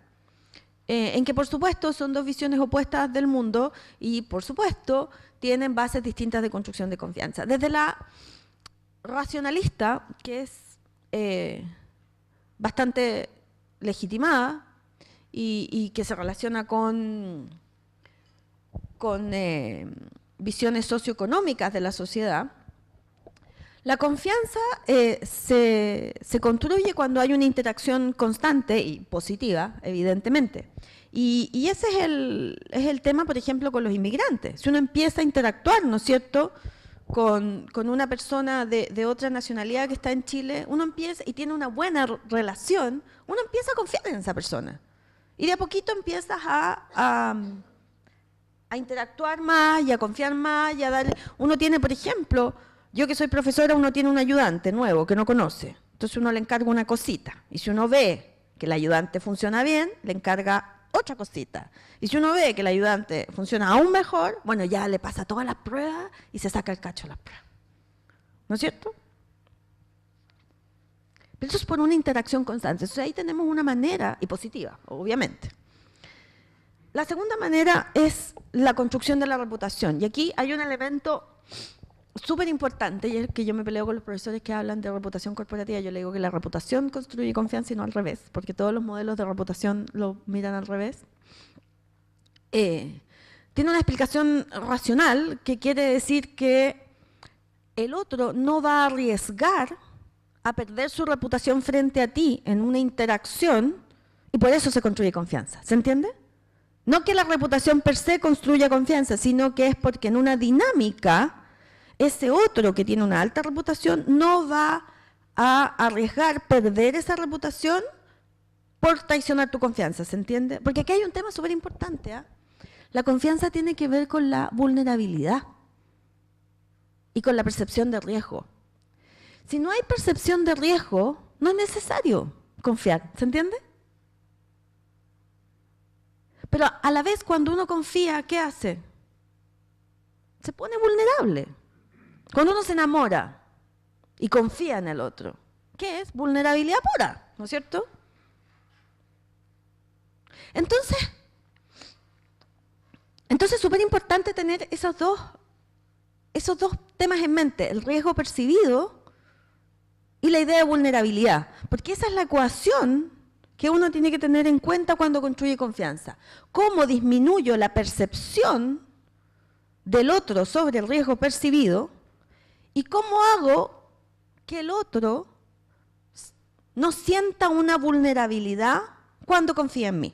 en que por supuesto son dos visiones opuestas del mundo y por supuesto tienen bases distintas de construcción de confianza. Desde la racionalista, que es bastante legitimada y que se relaciona con visiones socioeconómicas de la sociedad, la confianza se construye cuando hay una interacción constante y positiva, evidentemente. Y ese es el tema, por ejemplo, con los inmigrantes. Si uno empieza a interactuar, ¿no es cierto?, con una persona de otra nacionalidad que está en Chile, uno empieza y tiene una buena relación, uno empieza a confiar en esa persona. Y de a poquito empiezas a interactuar más y a confiar más y a dar... Uno tiene, por ejemplo... Yo que soy profesora, uno tiene un ayudante nuevo que no conoce. Entonces uno le encarga una cosita. Y si uno ve que el ayudante funciona bien, le encarga otra cosita. Y si uno ve que el ayudante funciona aún mejor, bueno, ya le pasa todas las pruebas y se saca el cacho de las pruebas. ¿No es cierto? Pero eso es por una interacción constante. Entonces ahí tenemos una manera, y positiva, obviamente. La segunda manera es la construcción de la reputación. Y aquí hay un elemento súper importante, y es que yo me peleo con los profesores que hablan de reputación corporativa. Yo le digo que la reputación construye confianza y no al revés, porque todos los modelos de reputación lo miran al revés. Tiene una explicación racional que quiere decir que el otro no va a arriesgar a perder su reputación frente a ti en una interacción, y por eso se construye confianza. ¿Se entiende? No que la reputación per se construya confianza, sino que es porque en una dinámica ese otro que tiene una alta reputación no va a arriesgar perder esa reputación por traicionar tu confianza, ¿se entiende? Porque aquí hay un tema súper importante, ¿eh? La confianza tiene que ver con la vulnerabilidad y con la percepción de riesgo. Si no hay percepción de riesgo, no es necesario confiar, ¿se entiende? Pero a la vez cuando uno confía, ¿qué hace? Se pone vulnerable. Cuando uno se enamora y confía en el otro, ¿qué es? Vulnerabilidad pura, ¿no es cierto? Entonces es súper importante tener esos dos temas en mente, el riesgo percibido y la idea de vulnerabilidad, porque esa es la ecuación que uno tiene que tener en cuenta cuando construye confianza. ¿Cómo disminuyo la percepción del otro sobre el riesgo percibido? ¿Y cómo hago que el otro no sienta una vulnerabilidad cuando confía en mí?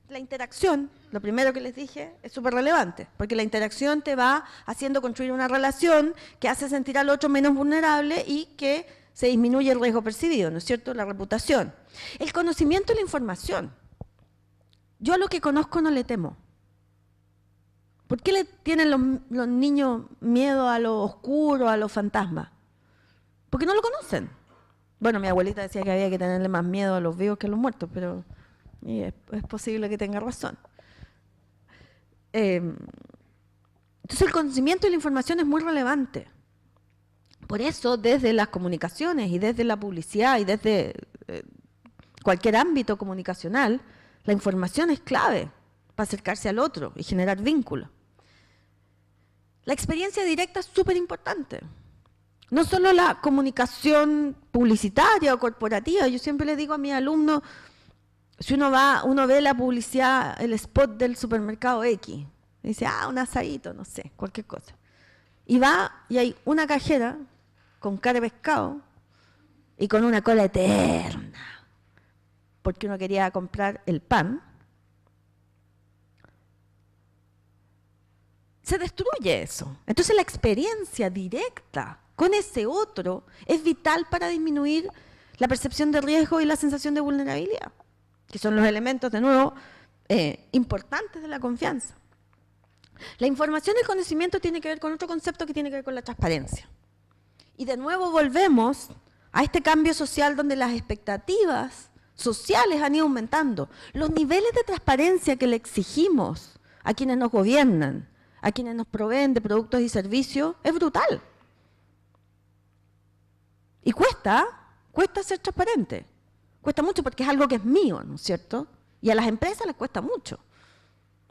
La interacción, lo primero que les dije, es súper relevante, porque la interacción te va haciendo construir una relación que hace sentir al otro menos vulnerable y que se disminuye el riesgo percibido, ¿no es cierto? La reputación. El conocimiento y la información. Yo a lo que conozco no le temo. ¿Por qué le tienen los niños miedo a lo oscuro, a los fantasmas? Porque no lo conocen. Bueno, mi abuelita decía que había que tenerle más miedo a los vivos que a los muertos, pero es posible que tenga razón. Entonces el conocimiento y la información es muy relevante. Por eso, desde las comunicaciones y desde la publicidad y desde cualquier ámbito comunicacional, la información es clave para acercarse al otro y generar vínculos. La experiencia directa es súper importante. No solo la comunicación publicitaria o corporativa. Yo siempre le digo a mis alumnos, si uno ve la publicidad, el spot del supermercado X, y dice, un asadito, no sé, cualquier cosa. Y va y hay una cajera con cara de pescado y con una cola eterna, porque uno quería comprar el pan. Se destruye eso. Entonces la experiencia directa con ese otro es vital para disminuir la percepción de riesgo y la sensación de vulnerabilidad, que son los elementos, de nuevo, importantes de la confianza. La información y el conocimiento tiene que ver con otro concepto que tiene que ver con la transparencia. Y de nuevo volvemos a este cambio social donde las expectativas sociales han ido aumentando. Los niveles de transparencia que le exigimos a quienes nos gobiernan, a quienes nos proveen de productos y servicios, es brutal. Y cuesta ser transparente. Cuesta mucho porque es algo que es mío, ¿no es cierto? Y a las empresas les cuesta mucho.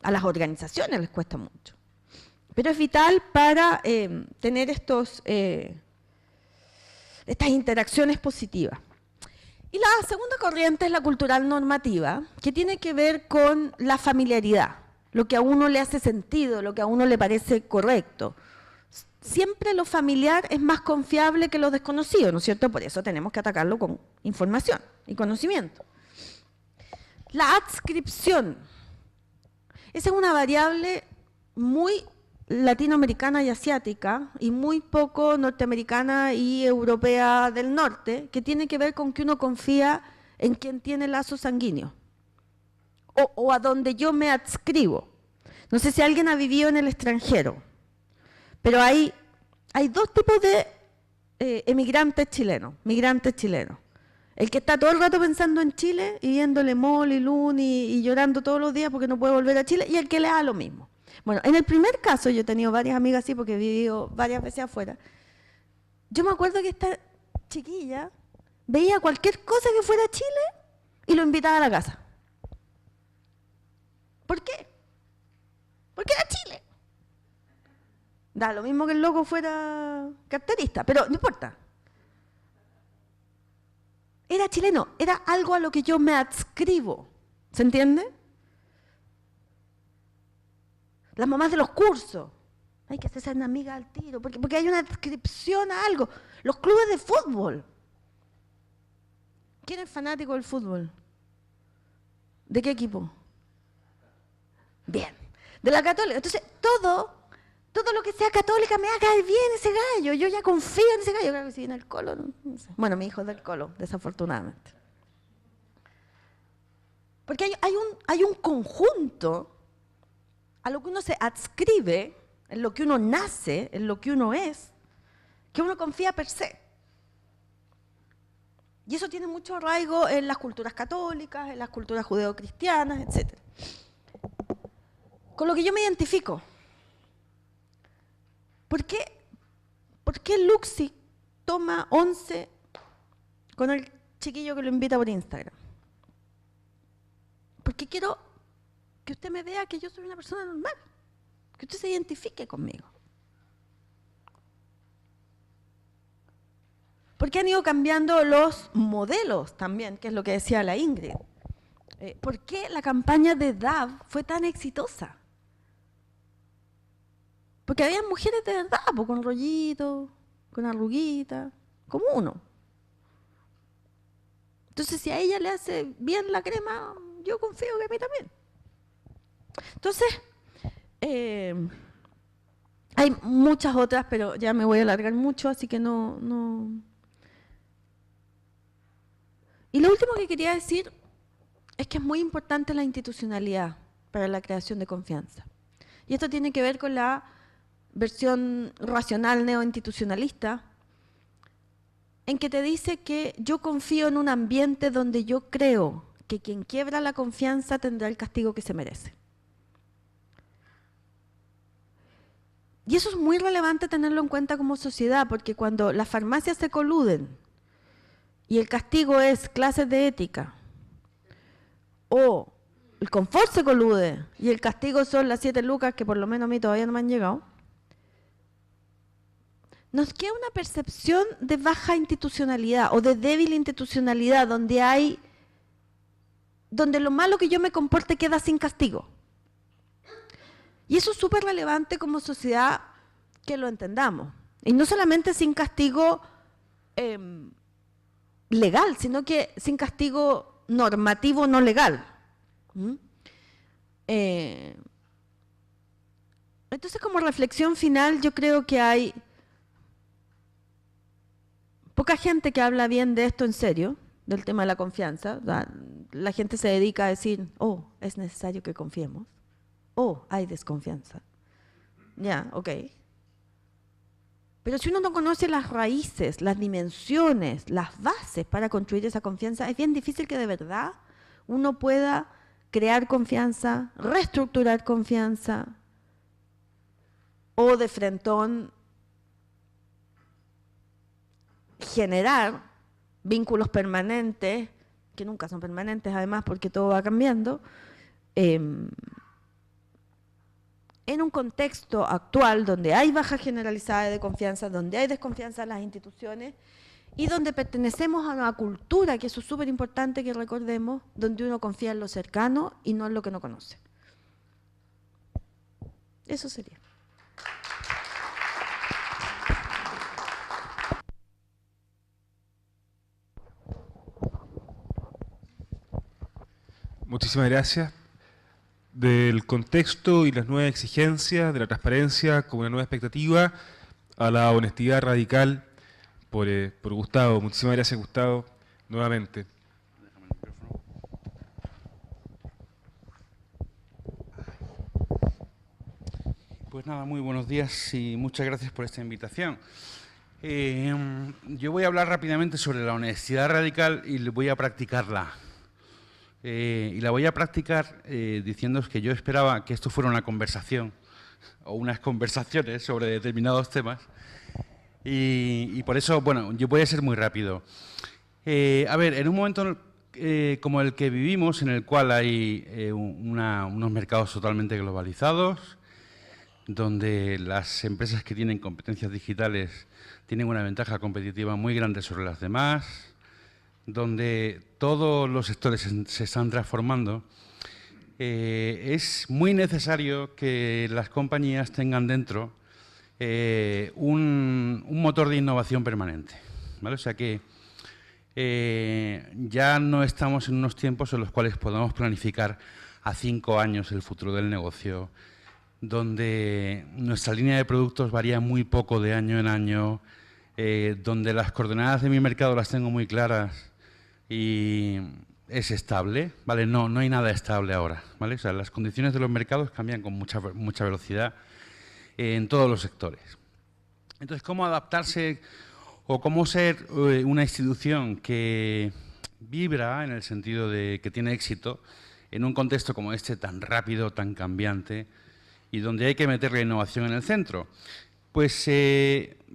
A las organizaciones les cuesta mucho. Pero es vital para tener estas interacciones positivas. Y la segunda corriente es la cultural normativa, que tiene que ver con la familiaridad, lo que a uno le hace sentido, lo que a uno le parece correcto. Siempre lo familiar es más confiable que lo desconocido, ¿no es cierto? Por eso tenemos que atacarlo con información y conocimiento. La adscripción. Esa es una variable muy latinoamericana y asiática y muy poco norteamericana y europea del norte, que tiene que ver con que uno confía en quien tiene lazos sanguíneos o a donde yo me adscribo. No sé si alguien ha vivido en el extranjero, pero hay dos tipos de emigrantes chilenos, migrantes chilenos. El que está todo el rato pensando en Chile y viéndole Mol y Lun y llorando todos los días porque no puede volver a Chile, y el que le da lo mismo. Bueno, en el primer caso, yo he tenido varias amigas así porque he vivido varias veces afuera. Yo me acuerdo que esta chiquilla veía cualquier cosa que fuera Chile y lo invitaba a la casa. ¿Por qué? Porque era Chile. Da lo mismo que el loco fuera carterista, pero no importa. Era chileno, era algo a lo que yo me adscribo. ¿Se entiende? Las mamás de los cursos. Hay que hacerse una amiga al tiro, porque hay una adscripción a algo. Los clubes de fútbol. ¿Quién es fanático del fútbol? ¿De qué equipo? Bien. De la Católica. Entonces, todo lo que sea católica me va a caer bien ese gallo. Yo ya confío en ese gallo. Creo que si viene el Colo, no sé. Bueno, mi hijo es del Colo, desafortunadamente. Porque hay un conjunto a lo que uno se adscribe, en lo que uno nace, en lo que uno es, que uno confía per se. Y eso tiene mucho arraigo en las culturas católicas, en las culturas judeocristianas, etc. Con lo que yo me identifico. ¿Por qué Luxi toma 11 con el chiquillo que lo invita por Instagram? Porque quiero que usted me vea que yo soy una persona normal, que usted se identifique conmigo. Porque han ido cambiando los modelos también, que es lo que decía la Ingrid. ¿Por qué la campaña de Dove fue tan exitosa? Porque había mujeres de verdad, pues, con rollito, con arruguita, como uno. Entonces, si a ella le hace bien la crema, yo confío que a mí también. Entonces, hay muchas otras, pero ya me voy a alargar mucho, así que no. Y lo último que quería decir es que es muy importante la institucionalidad para la creación de confianza. Y esto tiene que ver con la versión racional neoinstitucionalista, en que te dice que yo confío en un ambiente donde yo creo que quien quiebra la confianza tendrá el castigo que se merece. Y eso es muy relevante tenerlo en cuenta como sociedad, porque cuando las farmacias se coluden y el castigo es clases de ética, o el confort se colude y el castigo son las 7 lucas, que por lo menos a mí todavía no me han llegado, nos queda una percepción de baja institucionalidad o de débil institucionalidad, donde lo malo que yo me comporte queda sin castigo. Y eso es súper relevante como sociedad que lo entendamos. Y no solamente sin castigo legal, sino que sin castigo normativo no legal. Entonces, como reflexión final, yo creo que hay poca gente que habla bien de esto en serio, del tema de la confianza. La gente se dedica a decir, oh, es necesario que confiemos. Oh, hay desconfianza. Ya, ok. Pero si uno no conoce las raíces, las dimensiones, las bases para construir esa confianza, es bien difícil que de verdad uno pueda crear confianza, reestructurar confianza, o de frentón generar vínculos permanentes, que nunca son permanentes además porque todo va cambiando, en un contexto actual donde hay baja generalizada de confianza, donde hay desconfianza en las instituciones y donde pertenecemos a una cultura, que eso es súper importante que recordemos, donde uno confía en lo cercano y no en lo que no conoce. Eso sería. Muchísimas gracias. Del contexto y las nuevas exigencias, de la transparencia como una nueva expectativa, a la honestidad radical por Gustavo. Muchísimas gracias, Gustavo, nuevamente. Déjame el micrófono. Pues nada, muy buenos días y muchas gracias por esta invitación. Yo voy a hablar rápidamente sobre la honestidad radical y voy a practicarla. Y la voy a practicar diciéndoos que yo esperaba que esto fuera una conversación o unas conversaciones sobre determinados temas y por eso, bueno, yo voy a ser muy rápido. A ver, en un momento como el que vivimos, en el cual hay unos mercados totalmente globalizados, donde las empresas que tienen competencias digitales tienen una ventaja competitiva muy grande sobre las demás, donde todos los sectores se están transformando, es muy necesario que las compañías tengan dentro un motor de innovación permanente, ¿vale? O sea que ya no estamos en unos tiempos en los cuales podamos planificar a 5 años el futuro del negocio, donde nuestra línea de productos varía muy poco de año en año, donde las coordenadas de mi mercado las tengo muy claras y es estable, ¿vale? No hay nada estable ahora, ¿vale? O sea, las condiciones de los mercados cambian con mucha velocidad en todos los sectores. Entonces, ¿cómo adaptarse o cómo ser una institución que vibra en el sentido de que tiene éxito en un contexto como este tan rápido, tan cambiante y donde hay que meter la innovación en el centro? Pues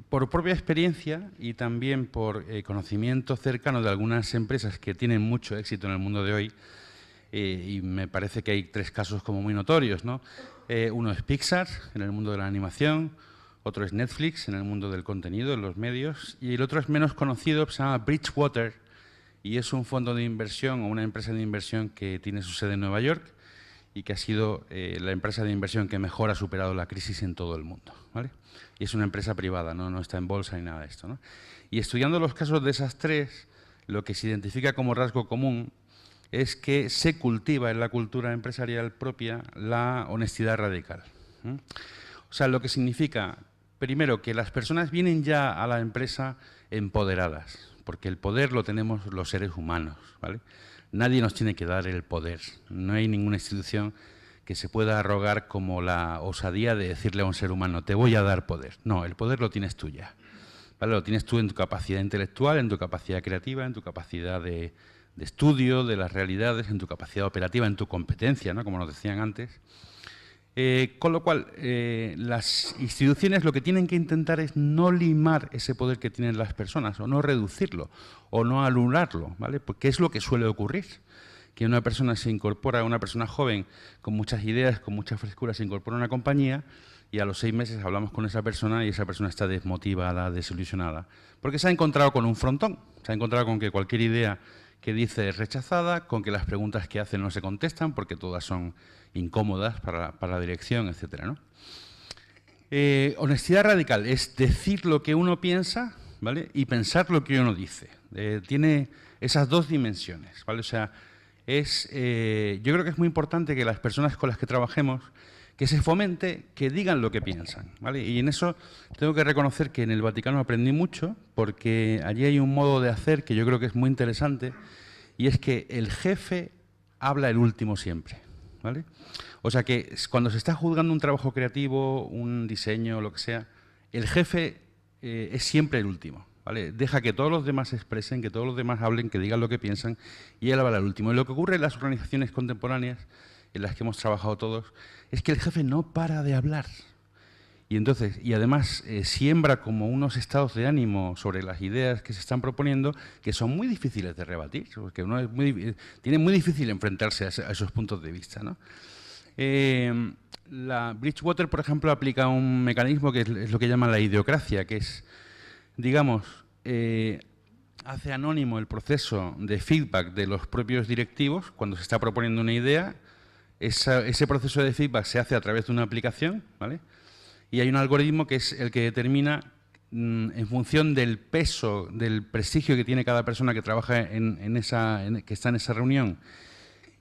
por propia experiencia y también por conocimiento cercano de algunas empresas que tienen mucho éxito en el mundo de hoy, y me parece que hay 3 casos como muy notorios, ¿no? Uno es Pixar, en el mundo de la animación, otro es Netflix, en el mundo del contenido, en los medios, y el otro es menos conocido, se llama Bridgewater, y es un fondo de inversión o una empresa de inversión que tiene su sede en Nueva York y que ha sido la empresa de inversión que mejor ha superado la crisis en todo el mundo, ¿vale? Y es una empresa privada, no está en bolsa ni nada de esto, ¿no? Y estudiando los casos de esas 3, lo que se identifica como rasgo común es que se cultiva en la cultura empresarial propia la honestidad radical. O sea, lo que significa, primero, que las personas vienen ya a la empresa empoderadas, porque el poder lo tenemos los seres humanos, ¿vale? Nadie nos tiene que dar el poder. No hay ninguna institución que se pueda arrogar como la osadía de decirle a un ser humano, te voy a dar poder. No, el poder lo tienes tú ya, ¿vale? Lo tienes tú en tu capacidad intelectual, en tu capacidad creativa, en tu capacidad de estudio de las realidades, en tu capacidad operativa, en tu competencia, ¿no? Como nos decían antes. Con lo cual, las instituciones lo que tienen que intentar es no limar ese poder que tienen las personas, o no reducirlo, o no anularlo, ¿vale? Porque es lo que suele ocurrir, que una persona se incorpora, una persona joven con muchas ideas, con mucha frescura, se incorpora a una compañía y a los 6 meses hablamos con esa persona y esa persona está desmotivada, desilusionada, porque se ha encontrado con un frontón, se ha encontrado con que cualquier idea que dice es rechazada, con que las preguntas que hacen no se contestan porque todas son incómodas para la dirección, etcétera, ¿no? Honestidad radical es decir lo que uno piensa, ¿vale? Y pensar lo que uno dice. Tiene esas 2 dimensiones, ¿vale? O sea, yo creo que es muy importante que las personas con las que trabajemos que se fomente, que digan lo que piensan, ¿vale? Y en eso tengo que reconocer que en el Vaticano aprendí mucho, porque allí hay un modo de hacer que yo creo que es muy interesante, y es que el jefe habla el último siempre, ¿vale? O sea que cuando se está juzgando un trabajo creativo, un diseño, lo que sea, el jefe es siempre el último, ¿vale? Deja que todos los demás se expresen, que todos los demás hablen, que digan lo que piensan, y él habla el último. Y lo que ocurre en las organizaciones contemporáneas, en las que hemos trabajado todos, es que el jefe no para de hablar. Y además siembra como unos estados de ánimo sobre las ideas que se están proponiendo que son muy difíciles de rebatir, porque uno tiene muy difícil enfrentarse a esos puntos de vista, ¿no? La Bridgewater, por ejemplo, aplica un mecanismo que es lo que llaman la idiocracia, que es, digamos, hace anónimo el proceso de feedback de los propios directivos cuando se está proponiendo una idea. Ese proceso de feedback se hace a través de una aplicación, ¿vale? Y hay un algoritmo que es el que determina, en función del peso, del prestigio que tiene cada persona que trabaja que está en esa reunión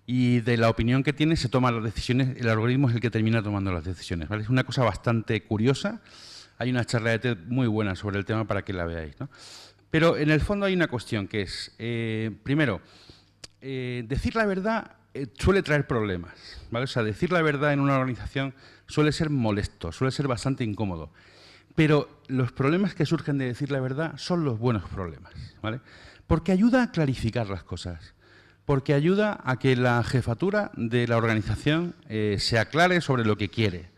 y de la opinión que tiene, se toman las decisiones. El algoritmo es el que termina tomando las decisiones, ¿vale? Es una cosa bastante curiosa. Hay una charla de TED muy buena sobre el tema para que la veáis, ¿no? Pero en el fondo hay una cuestión que es, primero, decir la verdad suele traer problemas, ¿vale? O sea, decir la verdad en una organización suele ser molesto, suele ser bastante incómodo. Pero los problemas que surgen de decir la verdad son los buenos problemas, ¿vale? Porque ayuda a clarificar las cosas, porque ayuda a que la jefatura de la organización se aclare sobre lo que quiere,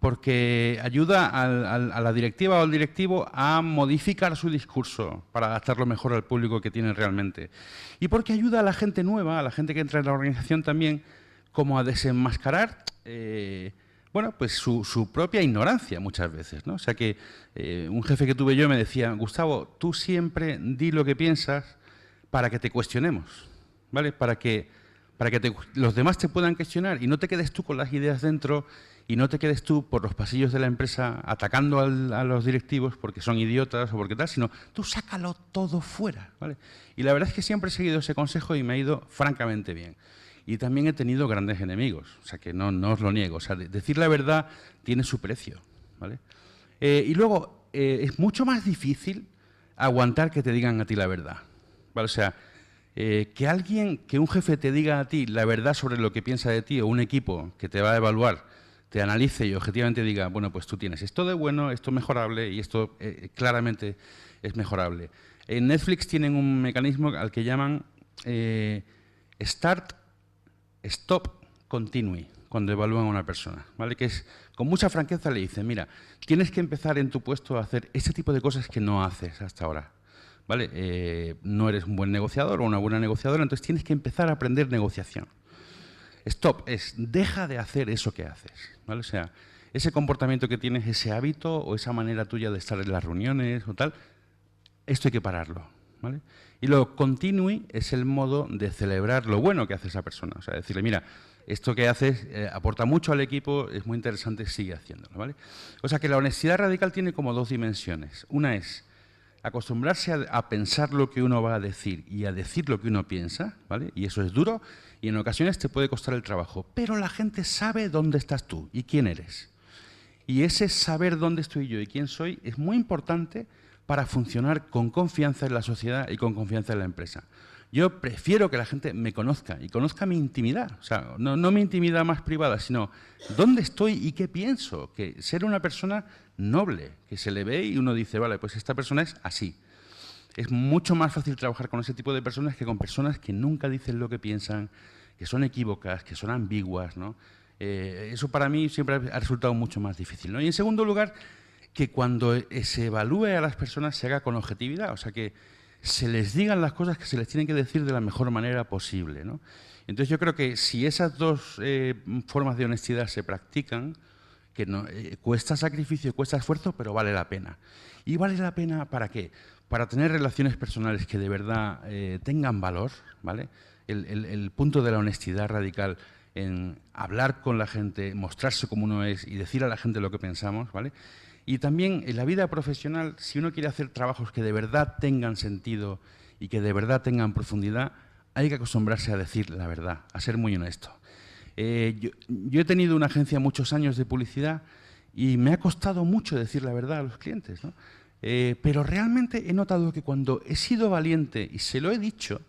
porque ayuda a la directiva o al directivo a modificar su discurso para adaptarlo mejor al público que tiene realmente. Y porque ayuda a la gente nueva, a la gente que entra en la organización también, como a desenmascarar bueno, pues su propia ignorancia muchas veces, ¿no? O sea que un jefe que tuve yo me decía, Gustavo, tú siempre di lo que piensas para que te cuestionemos, ¿vale? Para que los demás te puedan cuestionar y no te quedes tú con las ideas dentro y no te quedes tú por los pasillos de la empresa atacando a los directivos porque son idiotas o porque tal, sino tú sácalo todo fuera, ¿vale? Y la verdad es que siempre he seguido ese consejo y me ha ido francamente bien. Y también he tenido grandes enemigos, o sea que no os lo niego. O sea, decir la verdad tiene su precio, ¿vale? Y luego, es mucho más difícil aguantar que te digan a ti la verdad, ¿vale? O sea, que un jefe te diga a ti la verdad sobre lo que piensa de ti o un equipo que te va a evaluar, te analice y objetivamente diga, bueno, pues tú tienes esto de bueno, esto mejorable y esto claramente es mejorable. En Netflix tienen un mecanismo al que llaman Start, Stop, Continue, cuando evalúan a una persona, ¿vale? Que es, con mucha franqueza le dicen, mira, tienes que empezar en tu puesto a hacer este tipo de cosas que no haces hasta ahora, ¿vale? No eres un buen negociador o una buena negociadora, entonces tienes que empezar a aprender negociación. Stop es, deja de hacer eso que haces, ¿vale? O sea, ese comportamiento que tienes, ese hábito o esa manera tuya de estar en las reuniones o tal, esto hay que pararlo, ¿vale? Y luego, continue es el modo de celebrar lo bueno que hace esa persona. O sea, decirle, mira, esto que haces aporta mucho al equipo, es muy interesante, sigue haciéndolo, ¿vale? O sea, que la honestidad radical tiene como dos dimensiones. Una es acostumbrarse a pensar lo que uno va a decir y a decir lo que uno piensa, ¿vale? Y eso es duro y en ocasiones te puede costar el trabajo. Pero la gente sabe dónde estás tú y quién eres. Y ese saber dónde estoy yo y quién soy es muy importante para funcionar con confianza en la sociedad y con confianza en la empresa. Yo prefiero que la gente me conozca y conozca mi intimidad. O sea, no mi intimidad más privada, sino dónde estoy y qué pienso. Que ser una persona noble, que se le ve y uno dice, vale, pues esta persona es así. Es mucho más fácil trabajar con ese tipo de personas que con personas que nunca dicen lo que piensan, que son equívocas, que son ambiguas, ¿no? Eso para mí siempre ha resultado mucho más difícil, ¿no? Y en segundo lugar, que cuando se evalúe a las personas se haga con objetividad, o sea, que se les digan las cosas que se les tienen que decir de la mejor manera posible, ¿no? Entonces yo creo que si esas dos formas de honestidad se practican, que no, cuesta sacrificio, cuesta esfuerzo, pero vale la pena. ¿Y vale la pena para qué? Para tener relaciones personales que de verdad tengan valor, ¿vale? El punto de la honestidad radical en hablar con la gente, mostrarse como uno es y decir a la gente lo que pensamos, ¿vale? Y también en la vida profesional, si uno quiere hacer trabajos que de verdad tengan sentido y que de verdad tengan profundidad, hay que acostumbrarse a decir la verdad, a ser muy honesto. Yo he tenido una agencia muchos años de publicidad y me ha costado mucho decir la verdad a los clientes, ¿no? Pero realmente he notado que cuando he sido valiente y se lo he dicho,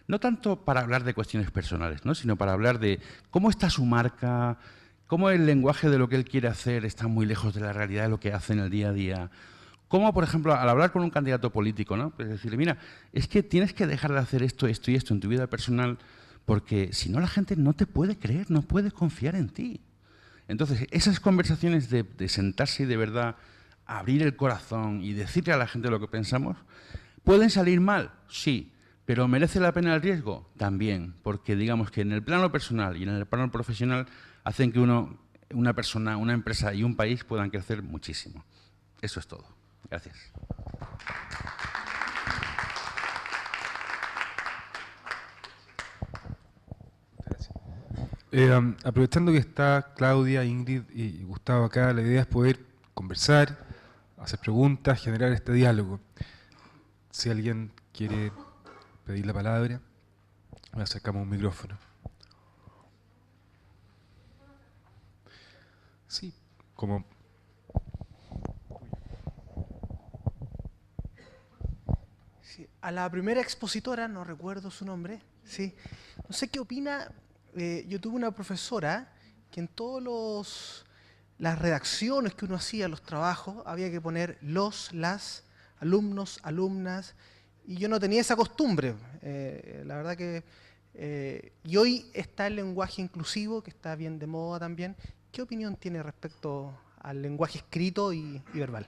no tanto para hablar de cuestiones personales, ¿no? Sino para hablar de cómo está su marca, cómo el lenguaje de lo que él quiere hacer está muy lejos de la realidad de lo que hace en el día a día. Cómo, por ejemplo, al hablar con un candidato político, ¿no? Pues decirle, mira, es que tienes que dejar de hacer esto, esto y esto en tu vida personal porque si no la gente no te puede creer, no puede confiar en ti. Entonces, esas conversaciones de sentarse y de verdad abrir el corazón y decirle a la gente lo que pensamos, ¿pueden salir mal? Sí. ¿Pero merece la pena el riesgo? También, porque digamos que en el plano personal y en el plano profesional hacen que una persona, una empresa y un país puedan crecer muchísimo. Eso es todo. Gracias. Aprovechando que está Claudia, Ingrid y Gustavo acá, la idea es poder conversar, hacer preguntas, generar este diálogo. Si alguien quiere pedir la palabra, le acercamos un micrófono. Sí, como... Sí, a la primera expositora, no recuerdo su nombre, sí, no sé qué opina. Yo tuve una profesora que en todas las redacciones que uno hacía, los trabajos, había que poner las, alumnos, alumnas, y yo no tenía esa costumbre. La verdad que... y hoy está el lenguaje inclusivo, que está bien de moda también. ¿Qué opinión tiene respecto al lenguaje escrito y verbal.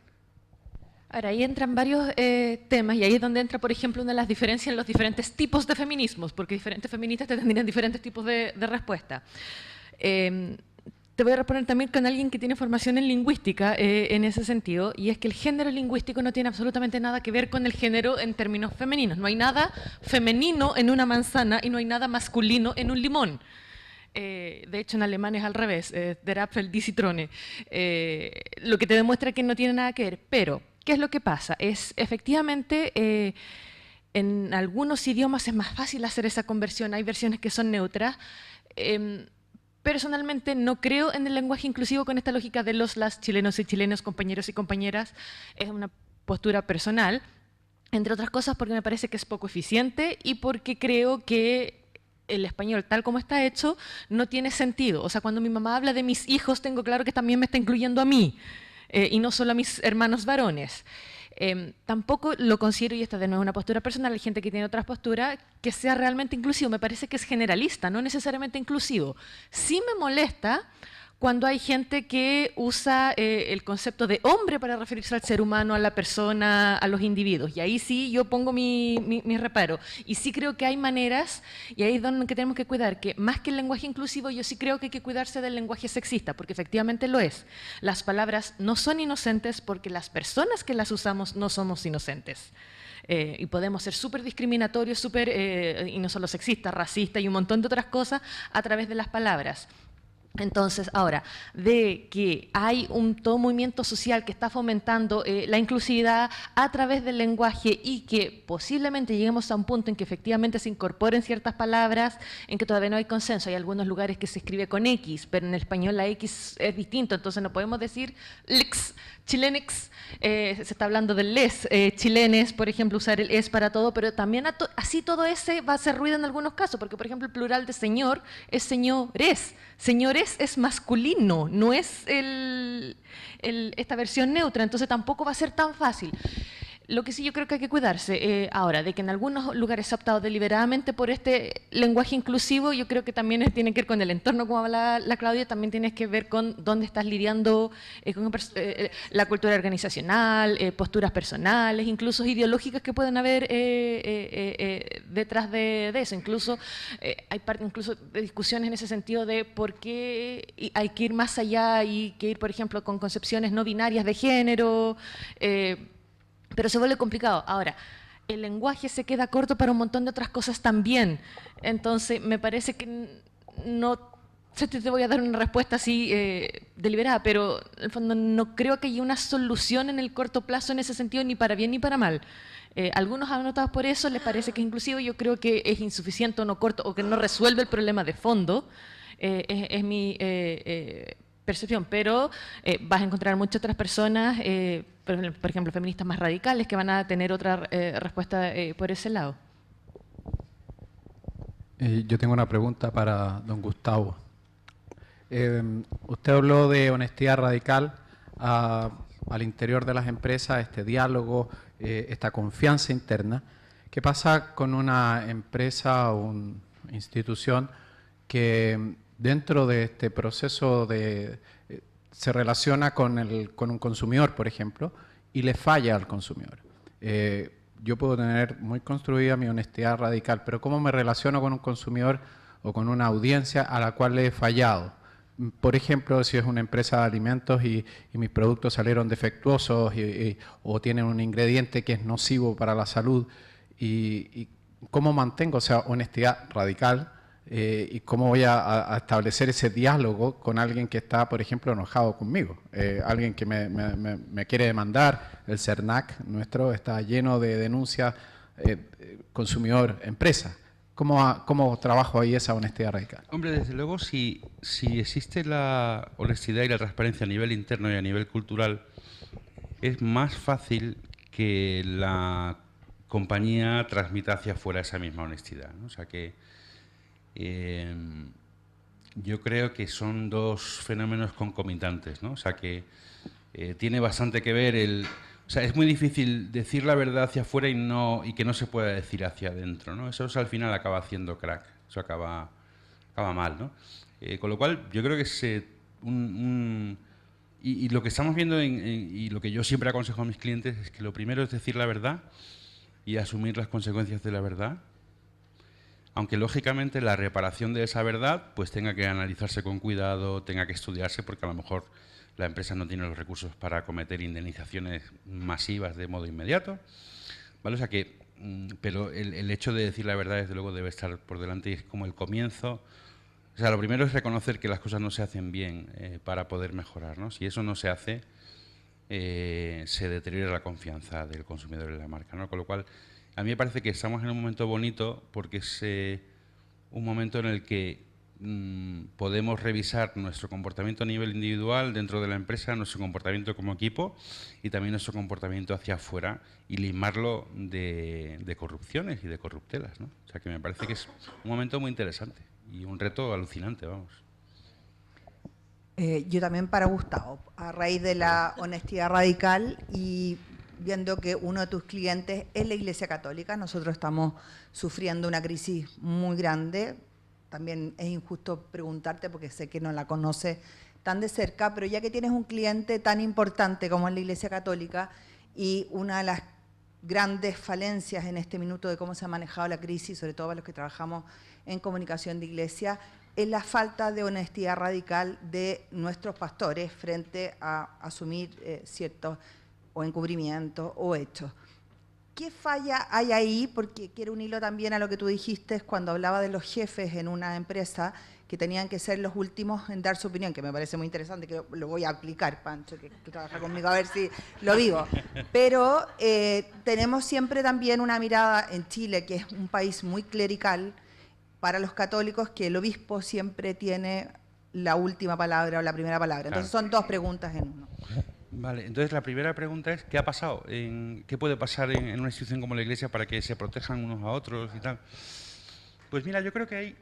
Ahora, ahí entran varios temas y ahí es donde entra, por ejemplo, una de las diferencias en los diferentes tipos de feminismos, porque diferentes feministas te tendrían diferentes tipos de respuesta. Te voy a responder también con alguien que tiene formación en lingüística en ese sentido, y es que el género lingüístico no tiene absolutamente nada que ver con el género en términos femeninos. No hay nada femenino en una manzana y no hay nada masculino en un limón. De hecho, en alemán es al revés, der Apfel, die Zitrone, lo que te demuestra que no tiene nada que ver. Pero, ¿qué es lo que pasa? Es efectivamente, en algunos idiomas es más fácil hacer esa conversión, hay versiones que son neutras. Personalmente no creo en el lenguaje inclusivo con esta lógica de las chilenos y chilenos, compañeros y compañeras, es una postura personal, entre otras cosas porque me parece que es poco eficiente y porque creo que el español, tal como está hecho, no tiene sentido. O sea, cuando mi mamá habla de mis hijos, tengo claro que también me está incluyendo a mí, y no solo a mis hermanos varones. Tampoco lo considero, y esta de nuevo es una postura personal, hay gente que tiene otras posturas, que sea realmente inclusivo. Me parece que es generalista, no necesariamente inclusivo. Sí me molesta cuando hay gente que usa el concepto de hombre para referirse al ser humano, a la persona, a los individuos. Y ahí sí yo pongo mi reparo. Y sí creo que hay maneras, y ahí es donde tenemos que cuidar, que más que el lenguaje inclusivo, yo sí creo que hay que cuidarse del lenguaje sexista, porque efectivamente lo es. Las palabras no son inocentes porque las personas que las usamos no somos inocentes. Y podemos ser súper discriminatorios, y no solo sexistas, racistas y un montón de otras cosas a través de las palabras. Entonces, ahora, de que hay todo movimiento social que está fomentando la inclusividad a través del lenguaje y que posiblemente lleguemos a un punto en que efectivamente se incorporen ciertas palabras, en que todavía no hay consenso. Hay algunos lugares que se escribe con X, pero en el español la X es distinto, entonces no podemos decir lex, chilenex, se está hablando del les, chilenes, por ejemplo, usar el es para todo, pero también así todo ese va a hacer ruido en algunos casos, porque por ejemplo el plural de señor es señores. Señores es masculino, no es esta versión neutra, entonces tampoco va a ser tan fácil. Lo que sí yo creo que hay que cuidarse ahora, de que en algunos lugares se ha optado deliberadamente por este lenguaje inclusivo, yo creo que también tiene que ver con el entorno, como habla la Claudia, también tienes que ver con dónde estás lidiando con la cultura organizacional, posturas personales, incluso ideológicas que pueden haber detrás de eso. Incluso hay parte incluso de discusiones en ese sentido de por qué hay que ir más allá y que ir, por ejemplo, con concepciones no binarias de género, pero se vuelve complicado. Ahora, el lenguaje se queda corto para un montón de otras cosas también. Entonces, me parece que no sé si te voy a dar una respuesta así deliberada, pero en el fondo no creo que haya una solución en el corto plazo en ese sentido, ni para bien ni para mal. Algunos anotados por eso les parece que es inclusivo, yo creo que es insuficiente o no corto, o que no resuelve el problema de fondo. Es mi percepción, pero vas a encontrar muchas otras personas, por ejemplo, feministas más radicales, que van a tener otra respuesta por ese lado. Yo tengo una pregunta para don Gustavo. Usted habló de honestidad radical al interior de las empresas, este diálogo, esta confianza interna. ¿Qué pasa con una empresa o una institución que dentro de este proceso se relaciona con un consumidor, por ejemplo, y le falla al consumidor? Yo puedo tener muy construida mi honestidad radical, pero ¿cómo me relaciono con un consumidor o con una audiencia a la cual le he fallado? Por ejemplo, si es una empresa de alimentos y mis productos salieron defectuosos o tienen un ingrediente que es nocivo para la salud, y ¿cómo mantengo esa honestidad radical? Y cómo voy a establecer ese diálogo con alguien que está, por ejemplo, enojado conmigo, alguien que me quiere demandar. El CERNAC nuestro está lleno de denuncias consumidor-empresa. ¿Cómo trabajo ahí esa honestidad radical? Hombre, desde luego, si existe la honestidad y la transparencia a nivel interno y a nivel cultural, es más fácil que la compañía transmita hacia afuera esa misma honestidad, ¿no? O sea que yo creo que son dos fenómenos concomitantes, ¿no? O sea que tiene bastante que ver o sea, es muy difícil decir la verdad hacia afuera y que no se pueda decir hacia adentro, ¿no? Eso al final acaba haciendo crack, eso acaba mal, ¿no? Con lo cual, yo creo que Y lo que estamos viendo y lo que yo siempre aconsejo a mis clientes es que lo primero es decir la verdad y asumir las consecuencias de la verdad, aunque lógicamente la reparación de esa verdad pues tenga que analizarse con cuidado, tenga que estudiarse, porque a lo mejor la empresa no tiene los recursos para acometer indemnizaciones masivas de modo inmediato, ¿vale? O sea que, pero el hecho de decir la verdad desde luego debe estar por delante y es como el comienzo. O sea, lo primero es reconocer que las cosas no se hacen bien para poder mejorar, ¿no? Si eso no se hace, se deteriora la confianza del consumidor en la marca, ¿no? Con lo cual, a mí me parece que estamos en un momento bonito porque es un momento en el que podemos revisar nuestro comportamiento a nivel individual dentro de la empresa, nuestro comportamiento como equipo y también nuestro comportamiento hacia afuera y limarlo de corrupciones y de corruptelas, ¿no? O sea, que me parece que es un momento muy interesante. Y un reto alucinante, vamos. Yo también para Gustavo, a raíz de la honestidad radical y viendo que uno de tus clientes es la Iglesia Católica, nosotros estamos sufriendo una crisis muy grande. También es injusto preguntarte porque sé que no la conoces tan de cerca, pero ya que tienes un cliente tan importante como es la Iglesia Católica y una de las grandes falencias en este minuto de cómo se ha manejado la crisis, sobre todo para los que trabajamos en comunicación de iglesia, es la falta de honestidad radical de nuestros pastores frente a asumir ciertos o encubrimientos o hechos. ¿Qué falla hay ahí? Porque quiero un hilo también a lo que tú dijiste cuando hablaba de los jefes en una empresa que tenían que ser los últimos en dar su opinión, que me parece muy interesante, que lo voy a aplicar, Pancho, que trabaja conmigo, a ver si lo vivo. Pero tenemos siempre también una mirada en Chile, que es un país muy clerical, para los católicos, que el obispo siempre tiene la última palabra o la primera palabra. Entonces son dos preguntas en uno. Vale, entonces la primera pregunta es, ¿qué ha pasado? ¿Qué puede pasar en una institución como la Iglesia para que se protejan unos a otros y tal? Pues mira, yo creo que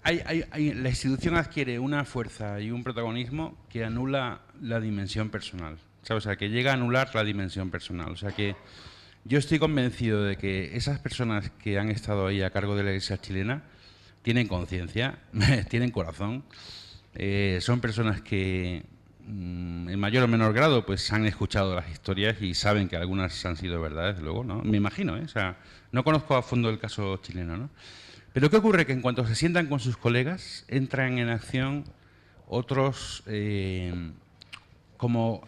la institución adquiere una fuerza y un protagonismo que anula la dimensión personal, ¿sabes? O sea, que llega a anular la dimensión personal. O sea, que yo estoy convencido de que esas personas que han estado ahí a cargo de la Iglesia chilena tienen conciencia, tienen corazón, son personas que en mayor o menor grado pues han escuchado las historias y saben que algunas han sido verdades, luego, ¿no? Me imagino, ¿eh? O sea, no conozco a fondo el caso chileno, ¿no? Pero ¿qué ocurre? Que en cuanto se sientan con sus colegas, entran en acción otros, como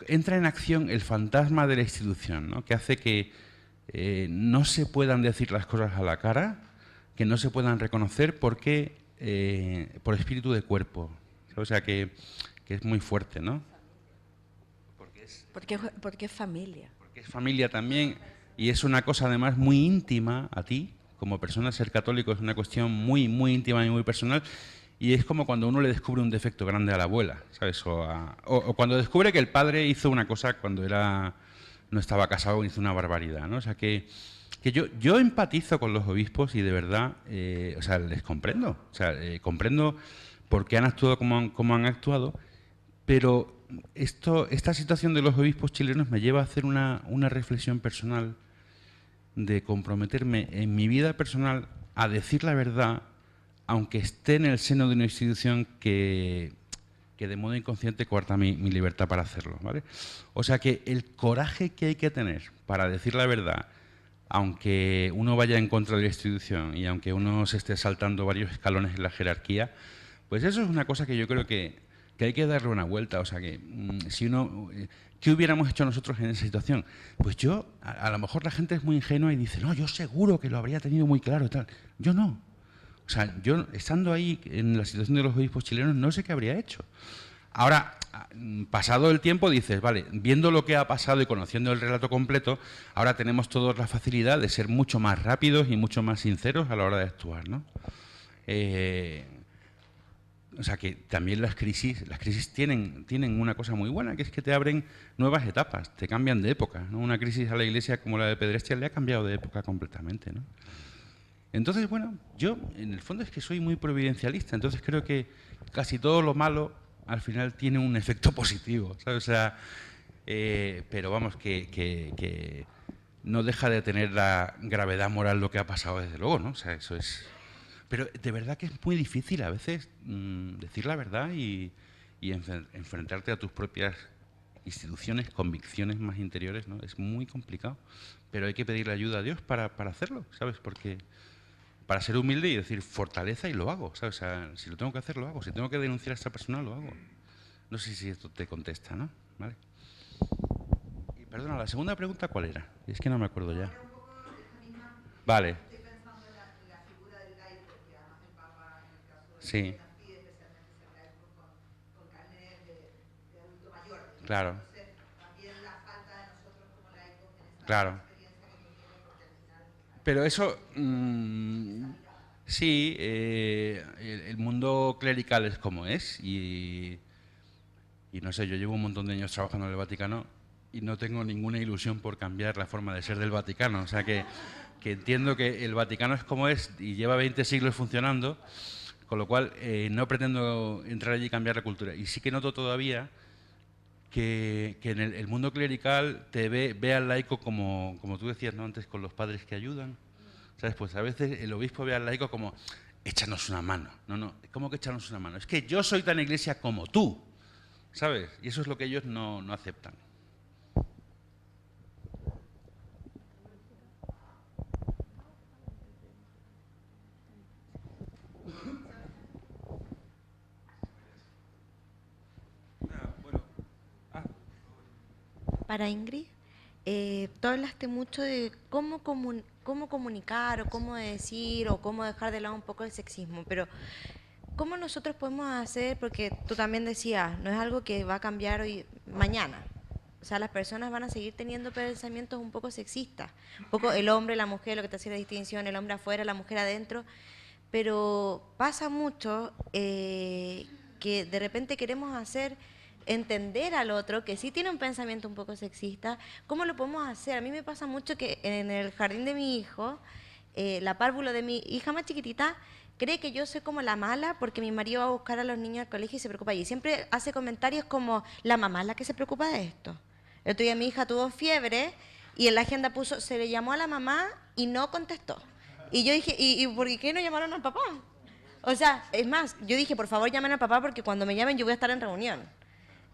entra en acción el fantasma de la institución, ¿no? Que hace que no se puedan decir las cosas a la cara, que no se puedan reconocer porque por espíritu de cuerpo. O sea, que es muy fuerte, ¿no? Porque es familia. Porque es familia también y es una cosa además muy íntima a ti. Como persona, ser católico es una cuestión muy, muy íntima y muy personal. Y es como cuando uno le descubre un defecto grande a la abuela, ¿sabes? O cuando descubre que el padre hizo una cosa cuando no estaba casado y hizo una barbaridad, ¿no? O sea, que yo empatizo con los obispos y de verdad, o sea, les comprendo. O sea, comprendo por qué han actuado como han actuado, pero esta situación de los obispos chilenos me lleva a hacer una reflexión personal de comprometerme en mi vida personal a decir la verdad, aunque esté en el seno de una institución que de modo inconsciente coarta mi libertad para hacerlo, ¿vale? O sea que el coraje que hay que tener para decir la verdad, aunque uno vaya en contra de la institución y aunque uno se esté saltando varios escalones en la jerarquía, pues eso es una cosa que yo creo que hay que darle una vuelta. O sea que si uno... ¿Qué hubiéramos hecho nosotros en esa situación? Pues yo, a lo mejor la gente es muy ingenua y dice, no, yo seguro que lo habría tenido muy claro y tal. Yo no. O sea, yo estando ahí en la situación de los obispos chilenos no sé qué habría hecho. Ahora, pasado el tiempo dices, vale, viendo lo que ha pasado y conociendo el relato completo, ahora tenemos todos la facilidad de ser mucho más rápidos y mucho más sinceros a la hora de actuar, ¿no? O sea que también las crisis tienen una cosa muy buena, que es que te abren nuevas etapas, te cambian de época, ¿no? Una crisis a la Iglesia como la de Pedrestia le ha cambiado de época completamente, ¿no? Entonces, bueno, yo en el fondo es que soy muy providencialista, entonces creo que casi todo lo malo al final tiene un efecto positivo, ¿sabes? O sea, pero vamos, que no deja de tener la gravedad moral lo que ha pasado desde luego, ¿no? O sea, eso es... Pero de verdad que es muy difícil a veces decir la verdad y y enfrentarte a tus propias instituciones, convicciones más interiores, ¿no? Es muy complicado, pero hay que pedirle ayuda a Dios para hacerlo, ¿sabes? Porque para ser humilde y decir fortaleza y lo hago, ¿sabes? O sea, si lo tengo que hacer, lo hago. Si tengo que denunciar a esta persona, lo hago. No sé si esto te contesta, ¿no? ¿Vale? Y perdona, la segunda pregunta, ¿cuál era? Es que no me acuerdo ya. Vale. Sí. Claro. Claro. Pero eso, sí, el mundo clerical es como es y no sé, yo llevo un montón de años trabajando en el Vaticano y no tengo ninguna ilusión por cambiar la forma de ser del Vaticano. O sea que entiendo que el Vaticano es como es y lleva 20 siglos funcionando, con lo cual no pretendo entrar allí y cambiar la cultura. Y sí que noto todavía que en el mundo clerical te ve al laico como tú decías, ¿no? Antes, con los padres que ayudan. ¿Sabes? Pues a veces el obispo ve al laico como, échanos una mano. No, ¿cómo que échanos una mano? Es que yo soy tan iglesia como tú, ¿sabes? Y eso es lo que ellos no aceptan. Para Ingrid, tú hablaste mucho de cómo comunicar o cómo decir o cómo dejar de lado un poco el sexismo, pero ¿cómo nosotros podemos hacer? Porque tú también decías, no es algo que va a cambiar hoy, mañana. O sea, las personas van a seguir teniendo pensamientos un poco sexistas. Un poco el hombre, la mujer, lo que te hacía la distinción, el hombre afuera, la mujer adentro. Pero pasa mucho que de repente queremos entender al otro que sí tiene un pensamiento un poco sexista. ¿Cómo lo podemos hacer? A mí me pasa mucho que en el jardín de mi hijo, la párvulo de mi hija más chiquitita cree que yo soy como la mala porque mi marido va a buscar a los niños al colegio y se preocupa. Y siempre hace comentarios como, la mamá es la que se preocupa de esto. El otro día mi hija tuvo fiebre y en la agenda se le llamó a la mamá y no contestó. Y yo dije, ¿y por qué no llamaron al papá? O sea, es más, yo dije, por favor llamen al papá porque cuando me llamen yo voy a estar en reunión.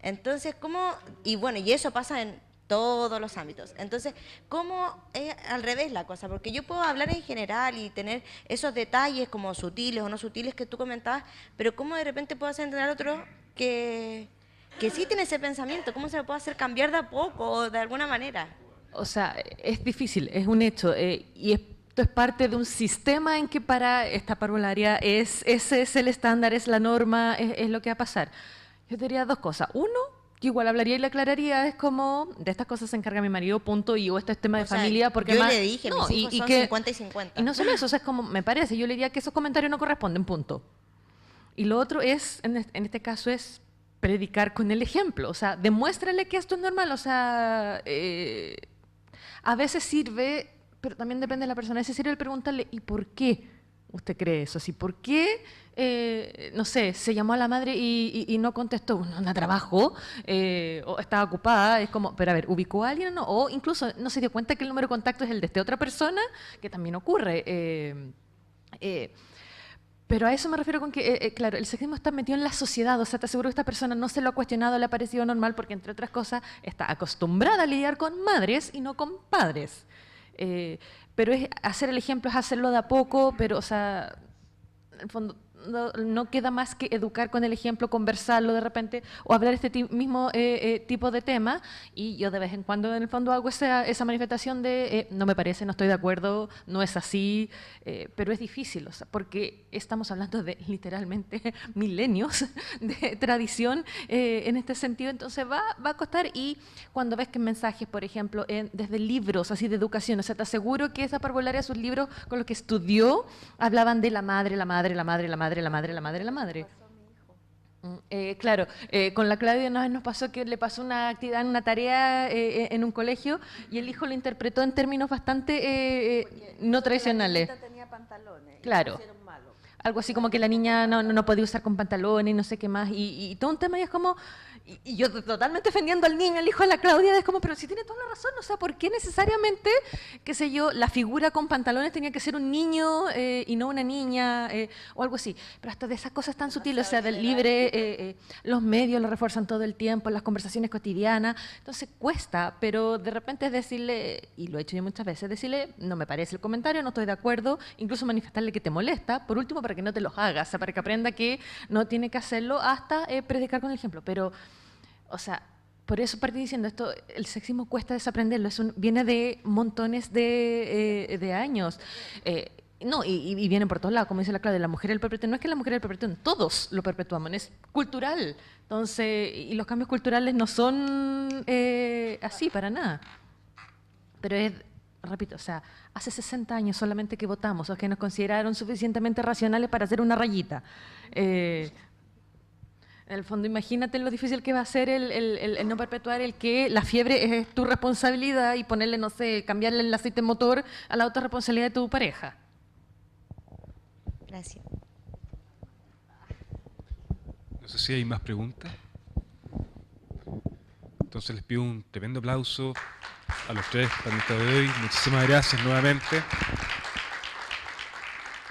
Entonces, ¿cómo? Y bueno, y eso pasa en todos los ámbitos. Entonces, ¿cómo es al revés la cosa? Porque yo puedo hablar en general y tener esos detalles como sutiles o no sutiles que tú comentabas, pero ¿cómo de repente puedo hacer entender a otro que sí tiene ese pensamiento? ¿Cómo se lo puede hacer cambiar de a poco o de alguna manera? O sea, es difícil, es un hecho, y esto es parte de un sistema en que para esta parvularia ese es el estándar, es la norma, es lo que va a pasar. Yo diría dos cosas. Uno, yo igual hablaría y le aclararía, es como, de estas cosas se encarga mi marido, punto, y esto es tema de familia. Porque yo más, le dije, mis hijos son 50 y 50. Y no solo eso, o sea, es como, me parece, yo le diría que esos comentarios no corresponden, punto. Y lo otro es, en este caso, es predicar con el ejemplo, o sea, demuéstrale que esto es normal, o sea, a veces sirve, pero también depende de la persona, a veces sirve el preguntarle, ¿y por qué usted cree eso? ¿Sí? ¿Por qué, no sé, se llamó a la madre y no contestó? No trabajo, o estaba ocupada, es como, pero a ver, ¿ubicó a alguien o no? O incluso no se dio cuenta que el número de contacto es el de esta otra persona, que también ocurre. Pero a eso me refiero con que, claro, el sexismo está metido en la sociedad, o sea, te aseguro que esta persona no se lo ha cuestionado, le ha parecido normal, porque entre otras cosas está acostumbrada a lidiar con madres y no con padres. Pero es hacer el ejemplo, es hacerlo de a poco, pero, o sea, en el fondo no queda más que educar con el ejemplo, conversarlo de repente, o hablar este mismo tipo de tema, y yo de vez en cuando en el fondo hago esa manifestación de no me parece, no estoy de acuerdo, no es así, pero es difícil, o sea, porque estamos hablando de literalmente milenios de tradición en este sentido, entonces va a costar. Y cuando ves que en mensajes, por ejemplo, desde libros así de educación, o sea, te aseguro que esa parvularia, sus libros con los que estudió, hablaban de la madre, la madre, la madre, la madre, la madre, la madre, la madre. Claro, con la Claudia nos pasó que le pasó una actividad, una tarea en un colegio, y el hijo lo interpretó en términos bastante no tradicionales. La tenía pantalones, claro. algo así como que la niña no podía usar con pantalones y no sé qué más, y todo un tema, y es como, y yo totalmente defendiendo al niño, al hijo de la Claudia, es como, pero si tiene toda la razón, o sea, ¿por qué necesariamente, qué sé yo, la figura con pantalones tenía que ser un niño y no una niña, o algo así? Pero hasta de esas cosas tan sutiles, o sea, del libre, los medios lo refuerzan todo el tiempo, las conversaciones cotidianas, entonces cuesta, pero de repente es decirle, y lo he hecho yo muchas veces, decirle, no me parece el comentario, no estoy de acuerdo, incluso manifestarle que te molesta, por último, para que no te los hagas, o sea, para que aprenda que no tiene que hacerlo, hasta predicar con el ejemplo, pero, o sea, por eso partí diciendo esto, el sexismo cuesta desaprenderlo, viene de montones de años. No, y vienen por todos lados, como dice la Claudia, la mujer el perpetúa, no es que la mujer el perpetúa, todos lo perpetuamos, es cultural. Entonces, y los cambios culturales no son así para nada. Pero es, repito, o sea, hace 60 años solamente que votamos, o que nos consideraron suficientemente racionales para hacer una rayita. En el fondo, imagínate lo difícil que va a ser el no perpetuar el que la fiebre es tu responsabilidad y ponerle, no sé, cambiarle el aceite motor a la otra responsabilidad de tu pareja. Gracias. No sé si hay más preguntas. Entonces les pido un tremendo aplauso a los tres panelistas de hoy. Muchísimas gracias nuevamente.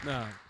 Nada.